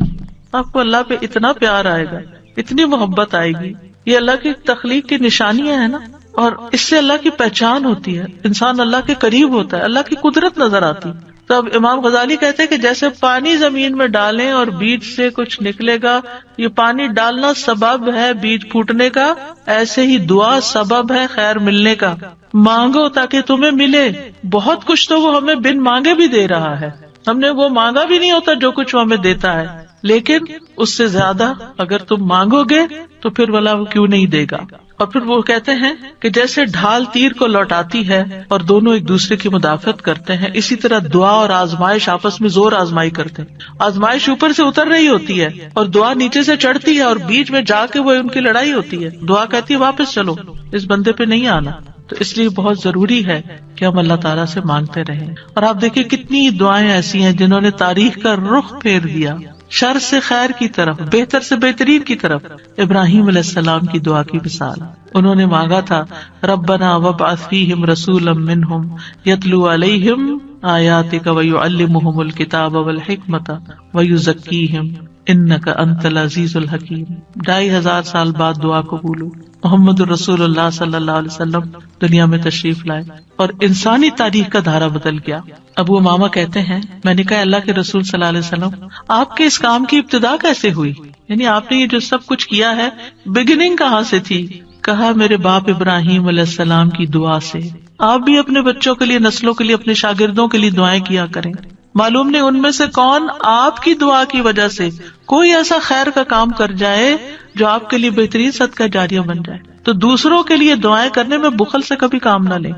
آپ کو اللہ پہ اتنا پیار آئے گا، اتنی محبت آئے گی۔ یہ اللہ کی تخلیق کی نشانیاں ہیں نا، اور اس سے اللہ کی پہچان ہوتی ہے، انسان اللہ کے قریب ہوتا ہے، اللہ کی قدرت نظر آتی۔ تو اب امام غزالی کہتے ہیں کہ جیسے پانی زمین میں ڈالیں اور بیج سے کچھ نکلے گا، یہ پانی ڈالنا سبب ہے بیج پھوٹنے کا، ایسے ہی دعا سبب ہے خیر ملنے کا۔ مانگو تاکہ تمہیں ملے، بہت کچھ تو وہ ہمیں بن مانگے بھی دے رہا ہے، ہم نے وہ مانگا بھی نہیں ہوتا جو کچھ وہ ہمیں دیتا ہے، لیکن اس سے زیادہ اگر تم مانگو گے تو پھر والا وہ کیوں نہیں دے گا۔ اور پھر وہ کہتے ہیں کہ جیسے ڈھال تیر کو لوٹاتی ہے اور دونوں ایک دوسرے کی مدافعت کرتے ہیں، اسی طرح دعا اور آزمائش آپس میں زور آزمائی کرتے ہیں۔ آزمائش اوپر سے اتر رہی ہوتی ہے اور دعا نیچے سے چڑھتی ہے اور بیچ میں جا کے وہ ان کی لڑائی ہوتی ہے، دعا کہتی ہے واپس چلو، اس بندے پہ نہیں آنا۔ تو اس لیے بہت ضروری ہے کہ ہم اللہ تعالیٰ سے مانگتے رہیں۔ اور آپ دیکھیں کتنی دعائیں ایسی ہیں جنہوں نے تاریخ کا رخ پھیر دیا، شر سے خیر کی طرف، بہتر سے بہترین کی طرف. ابراہیم علیہ السلام کی دعا کی مثال. انہوں نے مانگا تھا ربنا وابعث فیہم رسولا منہم یتلو علیہم آیاتک ویعلمہم الکتاب والحکمت ویزکیہم انک انت العزیز الحکیم. 2500 سال بعد دعا قبول ہوئی. محمد الرسول اللہ صلی اللہ علیہ وسلم دنیا میں تشریف لائے اور انسانی تاریخ کا دھارا بدل گیا. ابو امامہ کہتے ہیں میں نے کہا اللہ کے رسول صلی اللہ علیہ وسلم آپ کے اس کام کی ابتدا کیسے ہوئی؟ یعنی آپ نے یہ جو سب کچھ کیا ہے بگننگ کہاں سے تھی؟ کہا میرے باپ ابراہیم علیہ السلام کی دعا سے. آپ بھی اپنے بچوں کے لیے، نسلوں کے لیے، اپنے شاگردوں کے لیے دعائیں کیا کریں. معلوم نہیں ان میں سے کون آپ کی دعا کی وجہ سے کوئی ایسا خیر کا کام کر جائے جو آپ کے لیے بہترین صدقہ جاریہ بن جائے. تو دوسروں کے لیے دعائیں کرنے میں بخل سے کبھی کام نہ لیں.